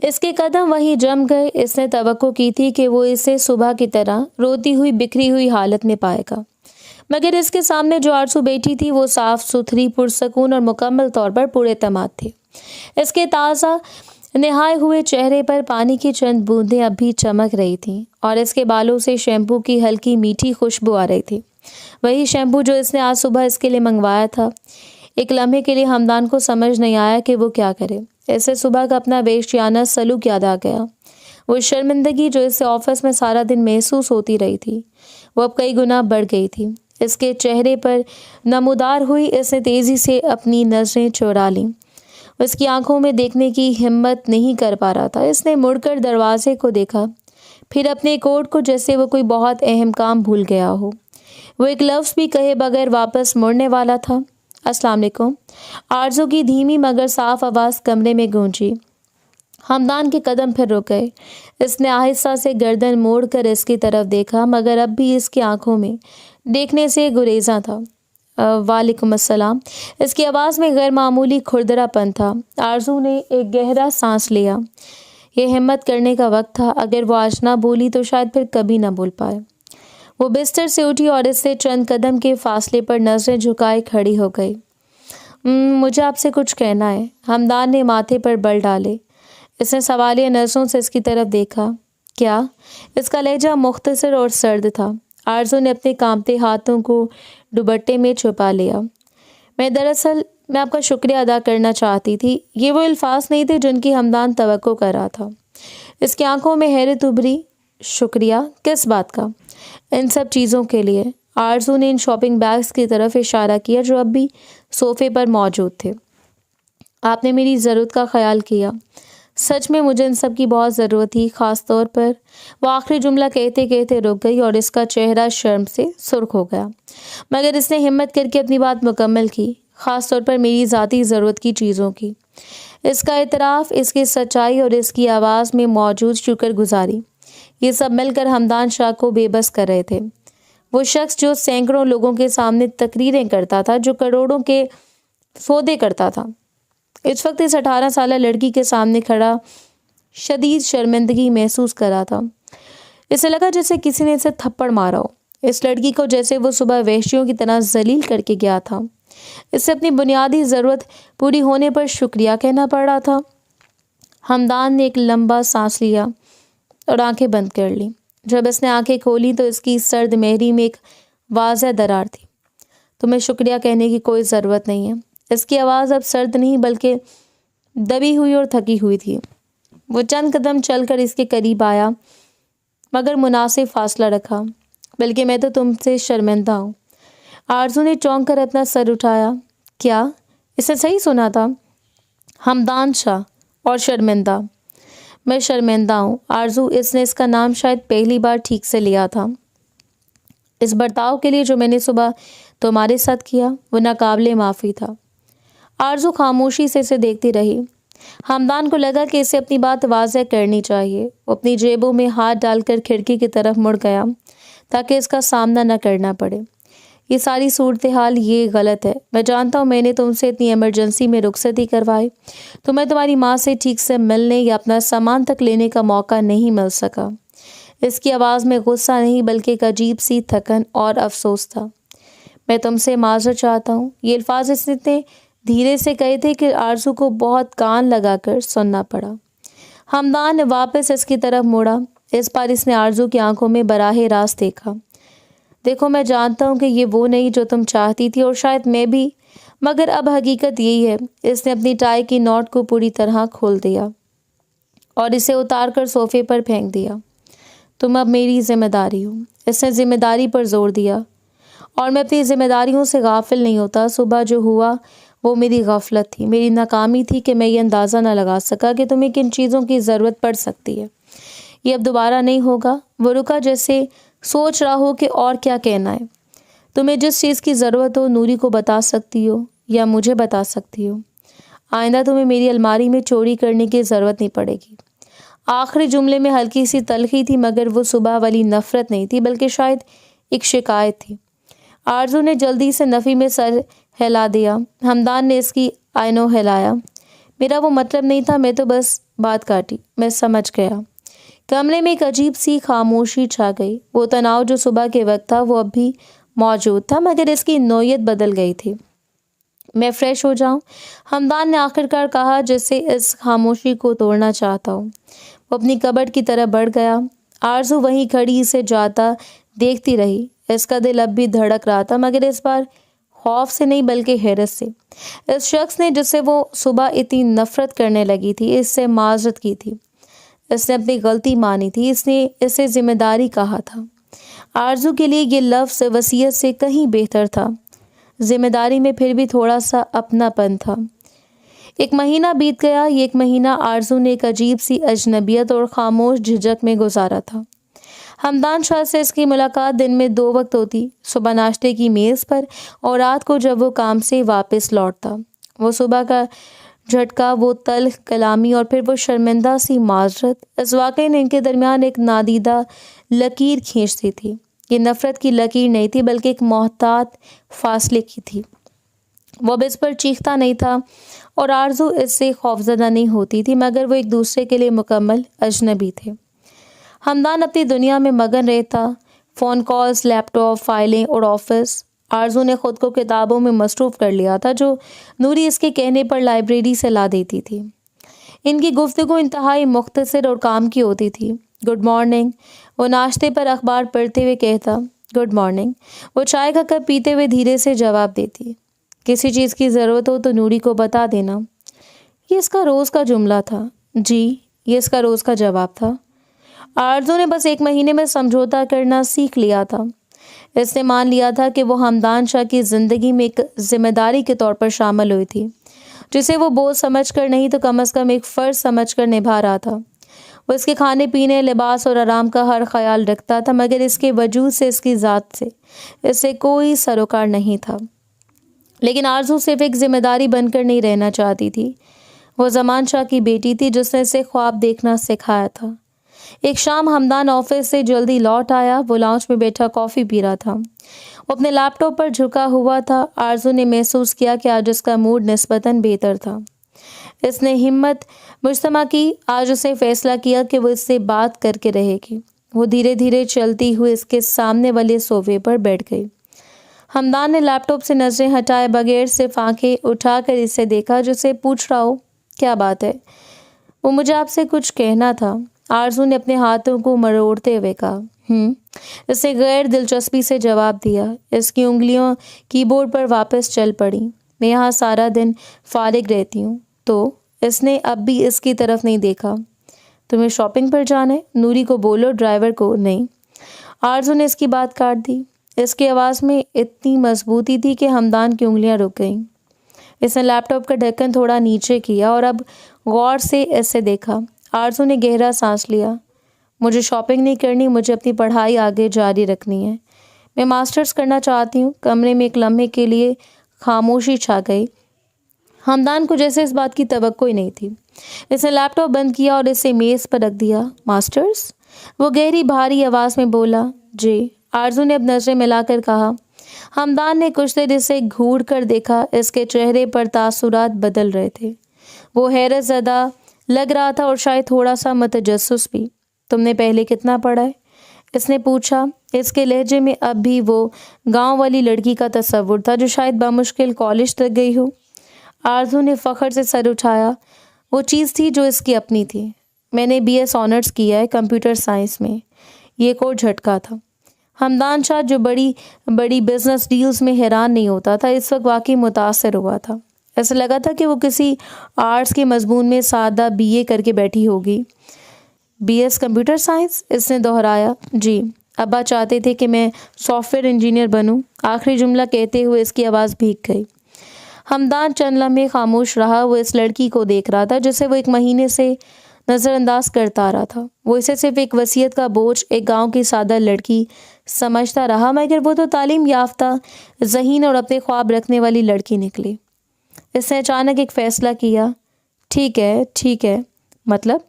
اس کے قدم وہیں جم گئے۔ اس نے توقع کی تھی کہ وہ اسے صبح کی طرح روتی ہوئی بکھری ہوئی حالت میں پائے گا مگر اس کے سامنے جو آرزو بیٹھی تھی وہ صاف ستھری، پرسکون اور مکمل طور پر پراعتماد تھی۔ اس کے تازہ نہائے ہوئے چہرے پر پانی کی چند بوندیں اب بھی چمک رہی تھیں اور اس کے بالوں سے شیمپو کی ہلکی میٹھی خوشبو آ رہی تھی، وہی شیمپو جو اس نے آج صبح اس کے لیے منگوایا تھا۔ ایک لمحے کے لیے ہمدان کو سمجھ نہیں آیا کہ وہ کیا کرے۔ اسے صبح کا اپنا وحشیانہ سلوک یاد آ گیا۔ وہ شرمندگی جو اسے آفس میں سارا دن محسوس ہوتی رہی تھی وہ اب کئی گنا بڑھ گئی تھی۔ اس کے چہرے پر نمودار ہوئی، اس نے تیزی سے اپنی نظریں چرا لیں۔ اس کی آنکھوں میں دیکھنے کی ہمت نہیں کر پا رہا تھا۔ اس نے مڑ کر دروازے کو دیکھا، پھر اپنے کوٹ کو، جیسے وہ کوئی بہت اہم کام بھول گیا ہو۔ وہ ایک لفظ بھی کہے بغیر واپس مڑنے والا تھا۔ السلام علیکم، آرزو کی دھیمی مگر صاف آواز کمرے میں گونجی۔ ہمدان کے قدم پھر رک گئے۔ اس نے آہستہ سے گردن موڑ کر اس کی طرف دیکھا، مگر اب بھی اس کی آنکھوں میں دیکھنے سے گریزاں تھا۔ وعلیکم السلام۔ اس کی آواز میں غیر معمولی کھردرا پن تھا۔ آرزو نے ایک گہرا سانس لیا۔ یہ ہمت کرنے کا وقت تھا۔ اگر وہ آج نہ بولی تو شاید پھر کبھی نہ بول پائے۔ وہ بستر سے اٹھی اور اس سے چند قدم کے فاصلے پر نظریں جھکائے کھڑی ہو گئی۔ مجھے آپ سے کچھ کہنا ہے۔ ہمدان نے ماتھے پر بل ڈالے۔ اس نے سوالیہ نظروں سے اس کی طرف دیکھا۔ کیا؟ اس کا لہجہ مختصر اور سرد تھا۔ آرزو نے اپنے کانپتے ہاتھوں کو دوپٹے میں چھپا لیا۔ دراصل میں آپ کا شکریہ ادا کرنا چاہتی تھی۔ یہ وہ الفاظ نہیں تھے جن کی ہمدان توقع کر رہا تھا۔ اس کی آنکھوں میں حیرت ابھری۔ شکریہ؟ کس بات کا؟ ان سب چیزوں کے لیے۔ آرزو نے ان شاپنگ بیگز کی طرف اشارہ کیا جو اب بھی صوفے پر موجود تھے۔ آپ نے میری ضرورت کا خیال کیا۔ سچ میں مجھے ان سب کی بہت ضرورت تھی، خاص طور پر۔ وہ آخری جملہ کہتے کہتے رک گئی اور اس کا چہرہ شرم سے سرخ ہو گیا، مگر اس نے ہمت کر کے اپنی بات مکمل کی۔ خاص طور پر میری ذاتی ضرورت کی چیزوں کی۔ اس کا اعتراف، اس کی سچائی اور اس کی آواز میں موجود شکر گزاری، یہ سب مل کر ہمدان شاہ کو بے بس کر رہے تھے۔ وہ شخص جو سینکڑوں لوگوں کے سامنے تقریریں کرتا تھا، جو کروڑوں کے سودے کرتا تھا، اس وقت اس 18 سالہ لڑکی کے سامنے کھڑا شدید شرمندگی محسوس کر رہا تھا۔ اسے لگا جیسے کسی نے اسے تھپڑ مارا ہو۔ اس لڑکی کو جیسے وہ صبح وحشیوں کی طرح ذلیل کر کے گیا تھا، اسے اپنی بنیادی ضرورت پوری ہونے پر شکریہ کہنا پڑ رہا تھا۔ ہمدان نے ایک لمبا سانس لیا اور آنکھیں بند کر لیں۔ جب اس نے آنکھیں کھولی تو اس کی سرد مہری میں ایک واضح درار تھی۔ تمہیں شکریہ کہنے کی کوئی ضرورت نہیں ہے۔ اس کی آواز اب سرد نہیں بلکہ دبی ہوئی اور تھکی ہوئی تھی۔ وہ چند قدم چل کر اس کے قریب آیا، مگر مناسب فاصلہ رکھا۔ بلکہ میں تو تم سے شرمندہ ہوں۔ آرزو نے چونک کر اپنا سر اٹھایا۔ کیا؟ اس نے صحیح سنا تھا؟ ہمدان شاہ اور شرمندہ؟ میں شرمندہ ہوں آرزو۔ اس نے اس کا نام شاید پہلی بار ٹھیک سے لیا تھا۔ اس برتاؤ کے لیے جو میں نے صبح تمہارے ساتھ کیا وہ ناقابل معافی تھا۔ آرزو خاموشی سے اسے دیکھتی رہی۔ ہمدان کو لگا کہ اسے اپنی بات واضح کرنی چاہیے۔ وہ اپنی جیبوں میں ہاتھ ڈال کر کھڑکی کی طرف مڑ گیا تاکہ اس کا سامنا نہ کرنا پڑے۔ یہ ساری صورتحال یہ غلط ہے۔ میں جانتا ہوں میں نے تم سے اتنی ایمرجنسی میں رخصتی کروائی، تمہیں تمہاری ماں سے ٹھیک سے ملنے یا اپنا سامان تک لینے کا موقع نہیں مل سکا۔ اس کی آواز میں غصہ نہیں بلکہ ایک عجیب سی تھکن اور افسوس تھا۔ میں تم سے معذرت چاہتا ہوں۔ یہ الفاظ اس نے اتنے دھیرے سے کہے تھے کہ آرزو کو بہت کان لگا کر سننا پڑا۔ ہمدان نے واپس اس کی طرف موڑا۔ اس بار اس نے آرزو کی آنکھوں میں براہ راست دیکھا۔ دیکھو، میں جانتا ہوں کہ یہ وہ نہیں جو تم چاہتی تھی، اور شاید میں بھی، مگر اب حقیقت یہی ہے۔ اس نے اپنی ٹائی کی نوٹ کو پوری طرح کھول دیا اور اسے اتار کر صوفے پر پھینک دیا۔ تم اب میری ذمہ داری ہو۔ اس نے ذمہ داری پر زور دیا، اور میں اپنی ذمہ داریوں سے غافل نہیں ہوتا۔ صبح جو ہوا وہ میری غفلت تھی، میری ناکامی تھی کہ میں یہ اندازہ نہ لگا سکا کہ تمہیں کن چیزوں کی ضرورت پڑ سکتی ہے۔ یہ اب دوبارہ نہیں ہوگا۔ وہ رکا جیسے سوچ رہا ہو کہ اور کیا کہنا ہے۔ تمہیں جس چیز کی ضرورت ہو نوری کو بتا سکتی ہو یا مجھے بتا سکتی ہو۔ آئندہ تمہیں میری الماری میں چوری کرنے کی ضرورت نہیں پڑے گی۔ آخری جملے میں ہلکی سی تلخی تھی، مگر وہ صبح والی نفرت نہیں تھی بلکہ شاید ایک شکایت تھی۔ آرزو نے جلدی سے نفی میں سر ہلا دیا۔ ہمدان نے اس کی آئینوں ہلایا۔ میرا وہ مطلب نہیں تھا، میں تو بس بات کاٹی۔ میں سمجھ گیا۔ کمرے میں ایک عجیب سی خاموشی چھا گئی۔ وہ تناؤ جو صبح کے وقت تھا وہ اب بھی موجود تھا، مگر اس کی نوعیت بدل گئی تھی۔ میں فریش ہو جاؤں؟ ہمدان نے آخر کار کہا، جیسے اس خاموشی کو توڑنا چاہتا ہوں۔ وہ اپنی کبٹ کی طرف بڑھ گیا۔ آرزو وہیں کھڑی اسے جاتا دیکھتی رہی۔ اس کا دل اب بھی دھڑک رہا تھا، مگر اس بار خوف سے نہیں بلکہ حیرت سے۔ اس شخص نے جس سے وہ صبح اتنی نفرت کرنے لگی تھی اس سے معذرت کی تھی۔ اس نے اپنی غلطی مانی تھی، اس نے اسے ذمہ داری کہا تھا۔ آرزو کے لیے یہ لفظ وصیت سے کہیں بہتر تھا۔ ذمہ داری میں پھر بھی تھوڑا سا اپنا پن تھا۔ ایک مہینہ بیت گیا۔ یہ ایک مہینہ آرزو نے ایک عجیب سی اجنبیت اور خاموش جھجک میں گزارا تھا۔ ہمدان شاہ سے اس کی ملاقات دن میں 2 وقت ہوتی، صبح ناشتے کی میز پر اور رات کو جب وہ کام سے واپس لوٹتا۔ وہ صبح کا جھٹکا، وہ تلخ کلامی اور پھر وہ شرمندہ سی معذرت، اس واقعے نے ان کے درمیان ایک نادیدہ لکیر کھینچتی تھی۔ یہ نفرت کی لکیر نہیں تھی بلکہ ایک محتاط فاصلے کی تھی۔ وہ اب اس پر چیختا نہیں تھا اور آرزو اس سے خوفزدہ نہیں ہوتی تھی، مگر وہ ایک دوسرے کے لیے مکمل اجنبی تھے۔ ہمدان اپنی دنیا میں مگن رہتا، فون کالز، لیپ ٹاپ، فائلیں اور آفس۔ آرزو نے خود کو کتابوں میں مصروف کر لیا تھا جو نوری اس کے کہنے پر لائبریری سے لا دیتی تھی۔ ان کی گفتگو انتہائی مختصر اور کام کی ہوتی تھی۔ گڈ مارننگ، وہ ناشتے پر اخبار پڑھتے ہوئے کہتا۔ گڈ مارننگ، وہ چائے کا کپ پیتے ہوئے دھیرے سے جواب دیتی۔ کسی چیز کی ضرورت ہو تو نوری کو بتا دینا۔ یہ اس کا روز کا جملہ تھا۔ جی، یہ اس کا روز کا جواب تھا۔ آرزو نے بس 1 مہینے میں سمجھوتا کرنا سیکھ لیا تھا۔ اس نے مان لیا تھا کہ وہ ہمدان شاہ کی زندگی میں ایک ذمہ داری کے طور پر شامل ہوئی تھی، جسے وہ بوجھ سمجھ کر نہیں تو کم از کم ایک فرض سمجھ کر نبھا رہا تھا۔ وہ اس کے کھانے پینے، لباس اور آرام کا ہر خیال رکھتا تھا، مگر اس کے وجود سے، اس کی ذات سے اس سے کوئی سروکار نہیں تھا۔ لیکن آرزو صرف ایک ذمہ داری بن کر نہیں رہنا چاہتی تھی۔ وہ زمان شاہ کی بیٹی تھی جس نے اسے خواب دیکھنا سکھایا تھا۔ ایک شام ہمدان آفس سے جلدی لوٹ آیا۔ وہ لاؤنج میں بیٹھا کافی پی رہا تھا۔ وہ اپنے لیپ ٹاپ پر جھکا ہوا تھا۔ آرزو نے محسوس کیا کہ آج اس کا موڈ نسبتاً بہتر تھا۔ اس نے ہمت مجتمع کی۔ آج اس نے فیصلہ کیا کہ وہ اس سے بات کر کے رہے گی۔ وہ دھیرے دھیرے چلتی ہوئی اس کے سامنے والے صوفے پر بیٹھ گئی۔ ہمدان نے لیپ ٹاپ سے نظریں ہٹائے بغیر صرف آنکھیں اٹھا کر اسے دیکھا جسے پوچھ رہا ہو کیا بات ہے۔ وہ مجھے آپ سے کچھ کہنا تھا، آرزو نے اپنے ہاتھوں کو مروڑتے ہوئے کہا۔ اس نے غیر دلچسپی سے جواب دیا۔ اس کی انگلیاں کی بورڈ پر واپس چل پڑی۔ میں یہاں سارا دن فارغ رہتی ہوں۔ تو اس نے اب بھی اس کی طرف نہیں دیکھا۔ تمہیں شاپنگ پر جانا ہے؟ نوری کو بولو، ڈرائیور کو نہیں۔ آرزو نے اس کی بات کاٹ دی۔ اس کی آواز میں اتنی مضبوطی تھی کہ ہمدان کی انگلیاں رک گئیں۔ اس نے لیپ ٹاپ کا ڈھکن تھوڑا نیچے کیا اور اب غور سے اسے دیکھا۔ آرزو نے گہرا سانس لیا۔ مجھے شاپنگ نہیں کرنی، مجھے اپنی پڑھائی آگے جاری رکھنی ہے۔ میں ماسٹرز کرنا چاہتی ہوں۔ کمرے میں ایک لمحے کے لیے خاموشی چھا گئی۔ ہمدان کو جیسے اس بات کی توقع ہی نہیں تھی۔ اس نے لیپ ٹاپ بند کیا اور اسے میز پر رکھ دیا۔ ماسٹرز؟ وہ گہری بھاری آواز میں بولا۔ جی، آرزو نے اب نظریں ملا کر کہا۔ ہمدان نے کچھ دیر اسے گھور کر دیکھا۔ اس کے چہرے پر تاثرات بدل رہے تھے۔ وہ حیرت زدہ لگ رہا تھا اور شاید تھوڑا سا متجسس بھی۔ تم نے پہلے کتنا پڑھا ہے؟ اس نے پوچھا۔ اس کے لہجے میں اب بھی وہ گاؤں والی لڑکی کا تصور تھا جو شاید بامشکل کالج تک گئی ہو۔ آرزو نے فخر سے سر اٹھایا۔ وہ چیز تھی جو اس کی اپنی تھی۔ میں نے BS آنرز کیا ہے کمپیوٹر سائنس میں۔ یہ ایک اور جھٹکا تھا۔ ہمدان شاہ جو بڑی بڑی بزنس ڈیلز میں حیران نہیں ہوتا تھا، اس وقت واقعی متاثر ہوا تھا۔ ایسا لگا تھا کہ وہ کسی آرٹس کے مضمون میں سادہ BA کر کے بیٹھی ہوگی۔ BS computer science? اس نے دہرایا۔ جی، ابا چاہتے تھے کہ میں سافٹ ویئر انجینئر بنوں۔ آخری جملہ کہتے ہوئے اس کی آواز بھیگ گئی۔ ہمدان چند لمحے خاموش رہا۔ وہ اس لڑکی کو دیکھ رہا تھا جسے وہ 1 مہینے سے نظر انداز کرتا رہا تھا۔ وہ اسے صرف ایک وصیت کا بوجھ، ایک گاؤں کی سادہ لڑکی سمجھتا رہا، مگر وہ تو تعلیم یافتہ، ذہین اور اپنے خواب رکھنے والی لڑکی نکلی۔ اس نے اچانک ایک فیصلہ کیا۔ ٹھیک ہے، ٹھیک ہے۔ مطلب؟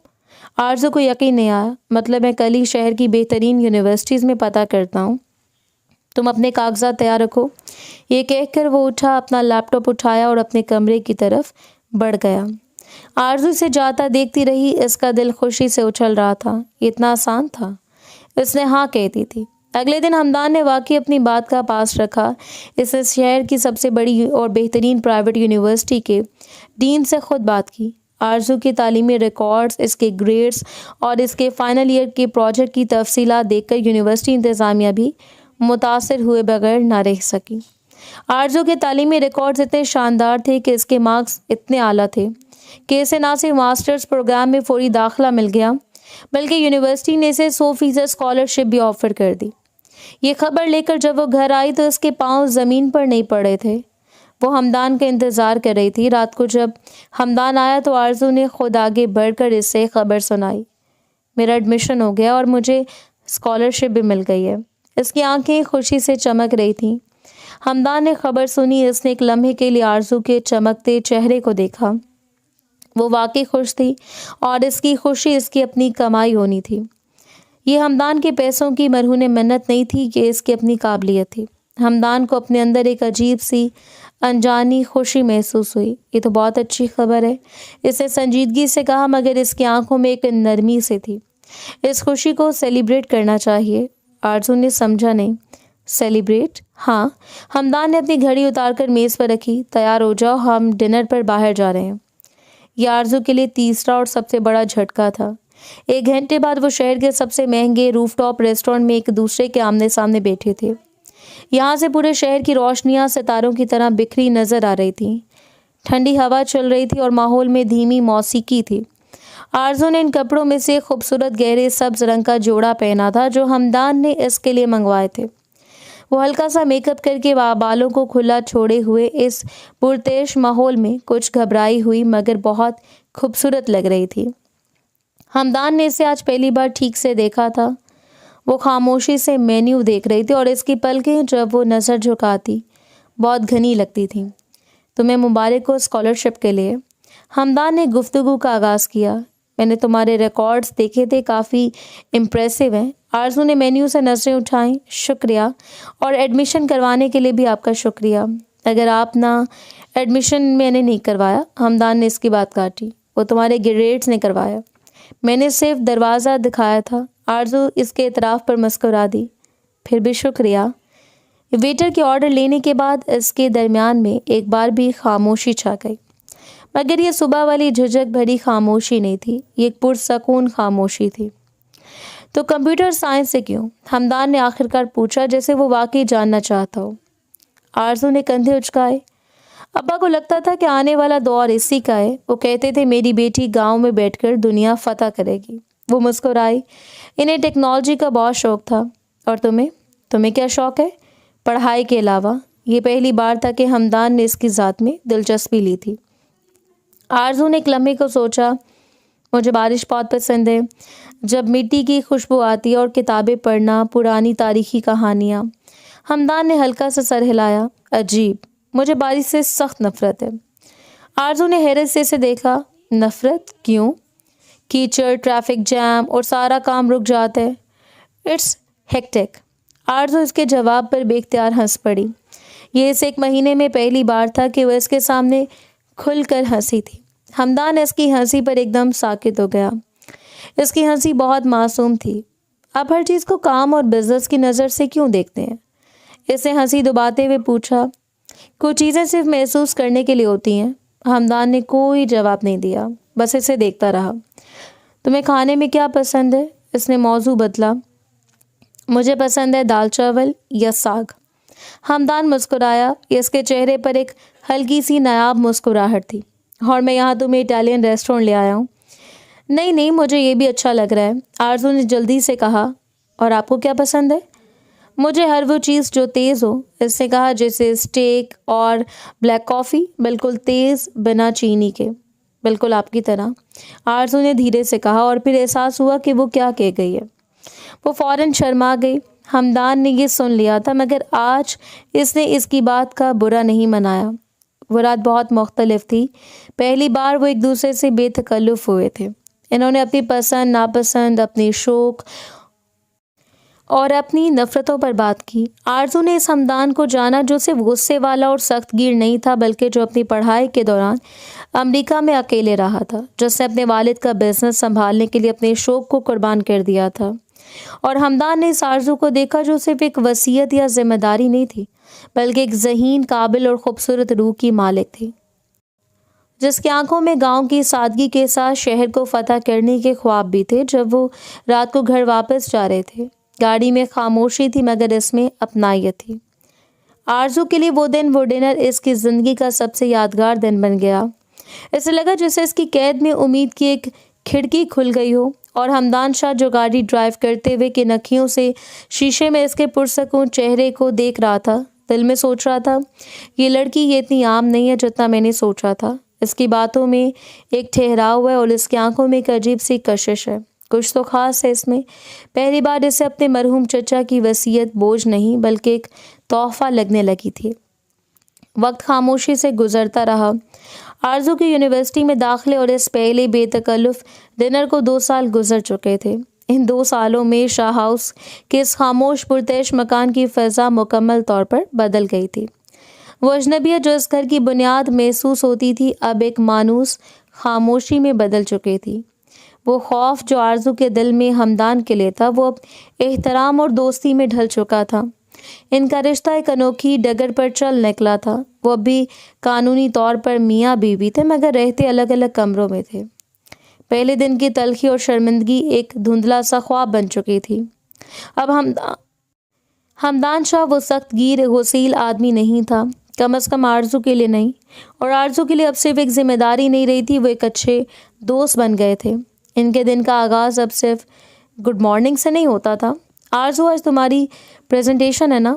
آرزو کو یقین نہیں آیا۔ مطلب میں کل ہی شہر کی بہترین یونیورسٹیز میں پتہ کرتا ہوں۔ تم اپنے کاغذات تیار رکھو۔ یہ کہہ کر وہ اٹھا، اپنا لیپ ٹاپ اٹھایا اور اپنے کمرے کی طرف بڑھ گیا۔ آرزو سے جاتا دیکھتی رہی۔ اس کا دل خوشی سے اچھل رہا تھا۔ یہ اتنا آسان تھا؟ اس نے ہاں کہتی تھی۔ اگلے دن ہمدان نے واقعی اپنی بات کا پاس رکھا۔ اس نے شہر کی سب سے بڑی اور بہترین پرائیویٹ یونیورسٹی کے ڈین سے خود بات کی۔ آرزو کے تعلیمی ریکارڈز، اس کے گریڈز اور اس کے فائنل ایئر کے پروجیکٹ کی تفصیلات دیکھ کر یونیورسٹی انتظامیہ بھی متاثر ہوئے بغیر نہ رہ سکی۔ آرزو کے تعلیمی ریکارڈز اتنے شاندار تھے کہ اس کے مارکس اتنے اعلیٰ تھے کہ اسے نہ صرف ماسٹرز پروگرام میں فوری داخلہ مل گیا بلکہ یونیورسٹی نے اسے 100% اسکالرشپ بھی آفر کر دی۔ یہ خبر لے کر جب وہ گھر آئی تو اس کے پاؤں زمین پر نہیں پڑے تھے۔ وہ ہمدان کا انتظار کر رہی تھی۔ رات کو جب ہمدان آیا تو آرزو نے خود آگے بڑھ کر اس سے خبر سنائی۔ میرا ایڈمیشن ہو گیا اور مجھے اسکالرشپ بھی مل گئی ہے۔ اس کی آنکھیں خوشی سے چمک رہی تھیں۔ ہمدان نے خبر سنی۔ اس نے ایک لمحے کے لیے آرزو کے چمکتے چہرے کو دیکھا۔ وہ واقعی خوش تھی اور اس کی خوشی اس کی اپنی کمائی ہونی تھی۔ یہ ہمدان کے پیسوں کی مرہون منت نہیں تھی، کہ اس کی اپنی قابلیت تھی۔ ہمدان کو اپنے اندر ایک عجیب سی انجانی خوشی محسوس ہوئی۔ یہ تو بہت اچھی خبر ہے، اس نے سنجیدگی سے کہا، مگر اس کی آنکھوں میں ایک نرمی سے تھی۔ اس خوشی کو سیلیبریٹ کرنا چاہیے۔ آرزو نے سمجھا نہیں۔ سیلیبریٹ؟ ہاں۔ ہمدان نے اپنی گھڑی اتار کر میز پر رکھی۔ تیار ہو جاؤ، ہم ڈنر پر باہر جا رہے ہیں۔ یہ آرزو کے لیے تیسرا اور سب سے بڑا جھٹکا تھا۔ 1 گھنٹے بعد وہ شہر کے سب سے مہنگے روف ٹاپ ریسٹورینٹ میں ایک دوسرے کے آمنے سامنے بیٹھے تھے۔ یہاں سے پورے شہر کی روشنیاں ستاروں کی طرح بکھری نظر آ رہی تھیں۔ ٹھنڈی ہوا چل رہی تھی اور ماحول میں دھیمی موسیقی تھی۔ آرزو نے ان کپڑوں میں سے خوبصورت گہرے سبز رنگ کا جوڑا پہنا تھا جو ہمدان نے اس کے لیے منگوائے تھے۔ وہ ہلکا سا میک اپ کر کے بالوں کو کھلا چھوڑے ہوئے اس پرتعش ماحول میں کچھ گھبرائی ہوئی مگر بہت خوبصورت لگ رہی تھی۔ ہمدان نے اسے آج پہلی بار ٹھیک سے دیکھا تھا۔ وہ خاموشی سے مینیو دیکھ رہی تھی اور اس کی پلکیں جب وہ نظر جھکاتی بہت گھنی لگتی تھیں۔ تمہیں مبارک ہو اسکالرشپ کے لیے۔ ہمدان نے گفتگو کا آغاز کیا۔ میں نے تمہارے ریکارڈز دیکھے تھے، کافی امپریسو ہیں۔ آرزو نے مینیو سے نظریں اٹھائیں۔ شکریہ، اور ایڈمیشن کروانے کے لیے بھی آپ کا شکریہ۔ اگر آپ نہ ایڈمیشن میں نے نہیں کروایا، ہمدان نے اس کی بات کاٹی، وہ تمہارے گریڈز نے کروایا، میں نے صرف دروازہ دکھایا تھا۔ آرزو اس کے اعتراف پر مسکرا دی۔ پھر بھی شکریہ۔ ویٹر کے آرڈر لینے کے بعد اس کے درمیان میں ایک بار بھی خاموشی چھا گئی، مگر یہ صبح والی جھجک بھری خاموشی نہیں تھی، یہ ایک پرسکون خاموشی تھی۔ تو کمپیوٹر سائنس سے کیوں؟ ہمدان نے آخرکار پوچھا، جیسے وہ واقعی جاننا چاہتا ہو۔ آرزو نے کندھے اچکائے۔ ابا کو لگتا تھا کہ آنے والا دور اسی کا ہے۔ وہ کہتے تھے میری بیٹی گاؤں میں بیٹھ کر دنیا فتح کرے گی۔ وہ مسکرائی۔ انہیں ٹیکنالوجی کا بہت شوق تھا۔ اور تمہیں کیا شوق ہے؟ پڑھائی کے علاوہ؟ یہ پہلی بار تھا کہ ہمدان نے اس کی ذات میں دلچسپی لی تھی۔ آرزو نے ایک لمحے کو سوچا۔ مجھے بارش بہت پسند ہے، جب مٹی کی خوشبو آتی ہے، اور کتابیں پڑھنا، پرانی تاریخی کہانیاں۔ ہمدان نے ہلکا سا سر ہلایا۔ عجیب، مجھے بارش سے سخت نفرت ہے۔ آرزو نے حیرت سے اسے دیکھا۔ نفرت؟ کیوں؟ کیچڑ، ٹریفک جام اور سارا کام رک جاتا ہے۔ It's hectic. آرزو اس کے جواب پر بے اختیار ہنس پڑی۔ یہ اس 1 مہینے میں پہلی بار تھا کہ وہ اس کے سامنے کھل کر ہنسی تھی۔ ہمدان اس کی ہنسی پر ایک دم ساکت ہو گیا۔ اس کی ہنسی بہت معصوم تھی۔ آپ ہر چیز کو کام اور بزنس کی نظر سے کیوں دیکھتے ہیں؟ اس نے ہنسی دباتے ہوئے پوچھا۔ کچھ چیزیں صرف محسوس کرنے کے لیے ہوتی ہیں۔ ہمدان نے کوئی جواب نہیں دیا، بس اسے دیکھتا رہا۔ تمہیں کھانے میں کیا پسند ہے؟ اس نے موضوع بدلا۔ مجھے پسند ہے دال چاول یا ساگ۔ ہمدان مسکرایا۔ اس کے چہرے پر ایک ہلکی سی نایاب مسکراہٹ تھی۔ اور میں یہاں تمہیں اٹالین ریسٹورینٹ لے آیا ہوں۔ نہیں، مجھے یہ بھی اچھا لگ رہا ہے، آرزو نے جلدی سے کہا۔ اور آپ کو کیا پسند ہے؟ مجھے ہر وہ چیز جو تیز ہو، اس نے کہا، جیسے اسٹیک اور بلیک کافی، بالکل تیز، بنا چینی کے، بالکل آپ کی طرح، آرزو نے دھیرے سے کہا، اور پھر احساس ہوا کہ وہ کیا کہہ گئی ہے۔ وہ فوراً شرما گئی۔ ہمدان نے یہ سن لیا تھا، مگر آج اس نے اس کی بات کا برا نہیں منایا۔ وہ رات بہت مختلف تھی۔ پہلی بار وہ ایک دوسرے سے بے تکلف ہوئے تھے۔ انہوں نے اپنی پسند، ناپسند، اپنی شوق اور اپنی نفرتوں پر بات کی۔ آرزو نے اس ہمدان کو جانا جو صرف غصے والا اور سخت گیر نہیں تھا، بلکہ جو اپنی پڑھائی کے دوران امریکہ میں اکیلے رہا تھا، جس نے اپنے والد کا بزنس سنبھالنے کے لیے اپنے شوق کو قربان کر دیا تھا۔ اور ہمدان نے اس آرزو کو دیکھا جو صرف ایک وصیت یا ذمہ داری نہیں تھی، بلکہ ایک ذہین، قابل اور خوبصورت روح کی مالک تھی، جس کی آنکھوں میں گاؤں کی سادگی کے ساتھ شہر کو فتح کرنے کے خواب بھی تھے۔ جب وہ رات کو گھر واپس جا رہے تھے، گاڑی میں خاموشی تھی، مگر اس میں اپنائیت تھی۔ آرزو کے لیے وہ دن، وہ ڈنر، اس کی زندگی کا سب سے یادگار دن بن گیا۔ اسے لگا جیسے اس کی قید میں امید کی ایک کھڑکی کھل گئی ہو اور ہمدان شاہ جو گاڑی ڈرائیو کرتے ہوئے کی نکھیوں سے شیشے میں اس کے پرسکون چہرے کو دیکھ رہا تھا، دل میں سوچ رہا تھا یہ لڑکی یہ اتنی عام نہیں ہے جتنا میں نے سوچا تھا۔ اس کی باتوں میں ایک ٹھہراؤ ہے اور اس کی آنکھوں میں ایک عجیب سی کشش ہے، کچھ تو خاص ہے اس میں۔ پہلی بار اسے اپنے مرحوم چچا کی وصیت بوجھ نہیں بلکہ ایک تحفہ لگنے لگی تھی۔ وقت خاموشی سے گزرتا رہا۔ آرزو کی یونیورسٹی میں داخلے اور اس پہلے بے تکلف ڈنر کو 2 سال گزر چکے تھے۔ ان 2 سالوں میں شاہ ہاؤس کے اس خاموش پرتعیش مکان کی فضا مکمل طور پر بدل گئی تھی۔ وہ اجنبیت جو اس گھر کی بنیاد محسوس ہوتی تھی اب ایک مانوس خاموشی میں بدل چکی تھی۔ وہ خوف جو آرزو کے دل میں ہمدان کے لیے تھا وہ اب احترام اور دوستی میں ڈھل چکا تھا۔ ان کا رشتہ ایک انوکھی ڈگر پر چل نکلا تھا۔ وہ اب بھی قانونی طور پر میاں بیوی تھے مگر رہتے الگ الگ کمروں میں تھے۔ پہلے دن کی تلخی اور شرمندگی ایک دھندلا سا خواب بن چکی تھی۔ اب ہمدان شاہ وہ سخت گیر غسیل آدمی نہیں تھا، کم از کم آرزو کے لیے نہیں، اور آرزو کے لیے اب صرف ایک ذمہ داری نہیں رہی تھی، وہ ایک اچھے دوست بن گئے تھے۔ ان کے دن کا آغاز اب صرف گڈ مارننگ سے نہیں ہوتا تھا۔ آرزو آج تمہاری پریزنٹیشن ہے نا،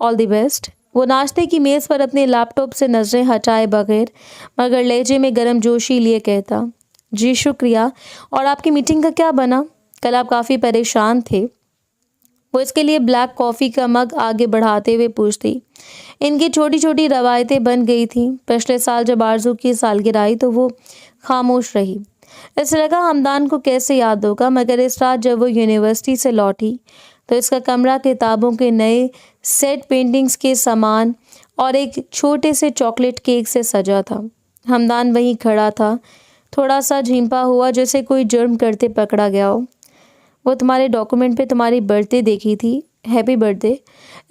آل دی بیسٹ۔ وہ ناشتے کی میز پر اپنے لیپ ٹاپ سے نظریں ہٹائے بغیر مگر لہجے میں گرم جوشی لیے کہتا، جی شکریہ، اور آپ کی میٹنگ کا کیا بنا؟ کل آپ کافی پریشان تھے۔ وہ اس کے لیے بلیک کافی کا مگ آگے بڑھاتے ہوئے پوچھتی۔ ان کی چھوٹی چھوٹی روایتیں بن گئی تھیں۔ پچھلے سال جب آرزو کی سالگرہ آئی تو وہ خاموش رہی۔ اس لگا ہمدان کو کیسے یاد ہوگا، مگر اس رات جب وہ یونیورسٹی سے لوٹی تو اس کا کمرہ کتابوں کے نئے سیٹ، پینٹنگز کے سامان اور ایک چھوٹے سے چاکلیٹ کیک سے سجا تھا۔ ہمدان وہیں کھڑا تھا، تھوڑا سا جھیمپا ہوا جیسے کوئی جرم کرتے پکڑا گیا ہو۔ وہ تمہارے ڈاکومنٹ پہ تمہاری برتھ ڈے دیکھی تھی، ہیپی برتھ ڈے۔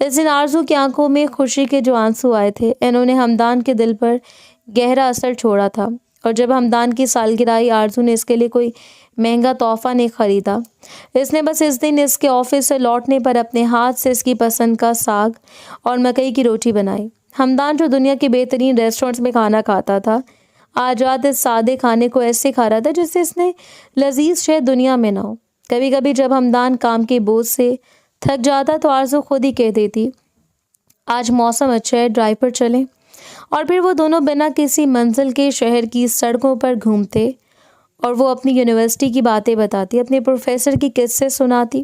اس دن آرزو کی آنکھوں میں خوشی کے جو آنسو آئے تھے انہوں نے ہمدان کے دل پر گہرا اثر چھوڑا تھا، اور جب ہمدان کی سالگرہ آئی آرزو نے اس کے لیے کوئی مہنگا تحفہ نہیں خریدا۔ اس نے بس اس دن اس کے آفس سے لوٹنے پر اپنے ہاتھ سے اس کی پسند کا ساگ اور مکئی کی روٹی بنائی۔ ہمدان جو دنیا کے بہترین ریسٹورنٹس میں کھانا کھاتا تھا آج رات اس سادے کھانے کو ایسے کھا رہا تھا جس سے اس نے لذیذ شے دنیا میں نہ ہو۔ کبھی کبھی جب ہمدان کام کے بوجھ سے تھک جاتا تو آرزو خود ہی کہہ دیتی، آج موسم اچھا ہے، ڈرائیو پر چلیں، اور پھر وہ دونوں بنا کسی منزل کے شہر کی سڑکوں پر گھومتے اور وہ اپنی یونیورسٹی کی باتیں بتاتی، اپنے پروفیسر کی قصے سناتی،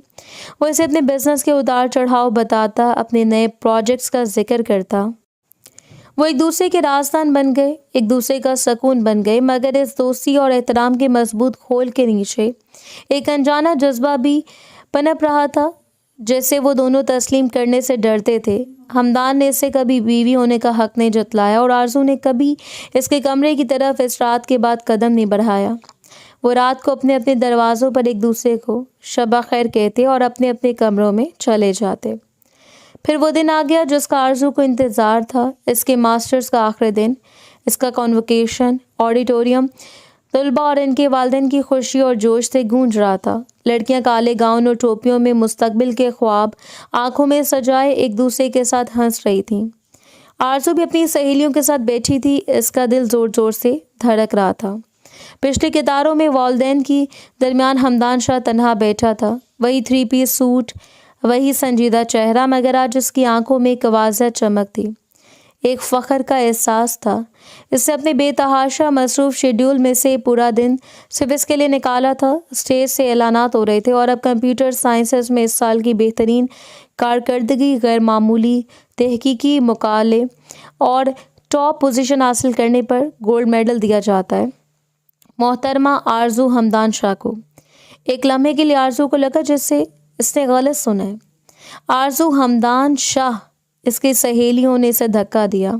وہ اسے اپنے بزنس کے اتار چڑھاؤ بتاتا، اپنے نئے پروجیکٹس کا ذکر کرتا۔ وہ ایک دوسرے کے رازدان بن گئے، ایک دوسرے کا سکون بن گئے، مگر اس دوستی اور احترام کے مضبوط کھول کے نیچے ایک انجانا جذبہ بھی پنپ رہا تھا جیسے وہ دونوں تسلیم کرنے سے ڈرتے تھے۔ ہمدان نے اسے کبھی بیوی ہونے کا حق نہیں جتلایا اور آرزو نے کبھی اس کے کمرے کی طرف اس رات کے بعد قدم نہیں بڑھایا۔ وہ رات کو اپنے اپنے دروازوں پر ایک دوسرے کو شب خیر کہتے اور اپنے اپنے کمروں میں چلے جاتے۔ پھر وہ دن آ گیا جس کا آرزو کو انتظار تھا، اس کے ماسٹرز کا آخری دن، اس کا کانوکیشن۔ آڈیٹوریم طلباء اور ان کے والدین کی خوشی اور جوش سے گونج رہا تھا۔ لڑکیاں کالے گاؤن اور ٹوپیوں میں مستقبل کے خواب آنکھوں میں سجائے ایک دوسرے کے ساتھ ہنس رہی تھیں۔ آرزو بھی اپنی سہیلیوں کے ساتھ بیٹھی تھی، اس کا دل زور زور سے دھڑک رہا تھا۔ پچھلی قطاروں میں والدین کی درمیان ہمدان شاہ تنہا بیٹھا تھا، وہی 3 پیس سوٹ، وہی سنجیدہ چہرہ، مگر آج اس کی آنکھوں میں ایک واضح چمک تھی، ایک فخر کا احساس تھا۔ اس سے اپنے بے تحاشا مصروف شیڈیول میں سے پورا دن صرف اس کے لیے نکالا تھا۔ اسٹیج سے اعلانات ہو رہے تھے اور اب کمپیوٹر سائنسز میں اس سال کی بہترین کارکردگی، غیر معمولی تحقیقی مقالے اور ٹاپ پوزیشن حاصل کرنے پر گولڈ میڈل دیا جاتا ہے۔ محترمہ آرزو ہمدان شاہ کو، ایک لمحے کے لیے آرزو کو لگا جیسے اس نے غلط سنا ہے۔ آرزو ہمدان شاہ، اس کی سہیلیوں نے اسے دھکا دیا۔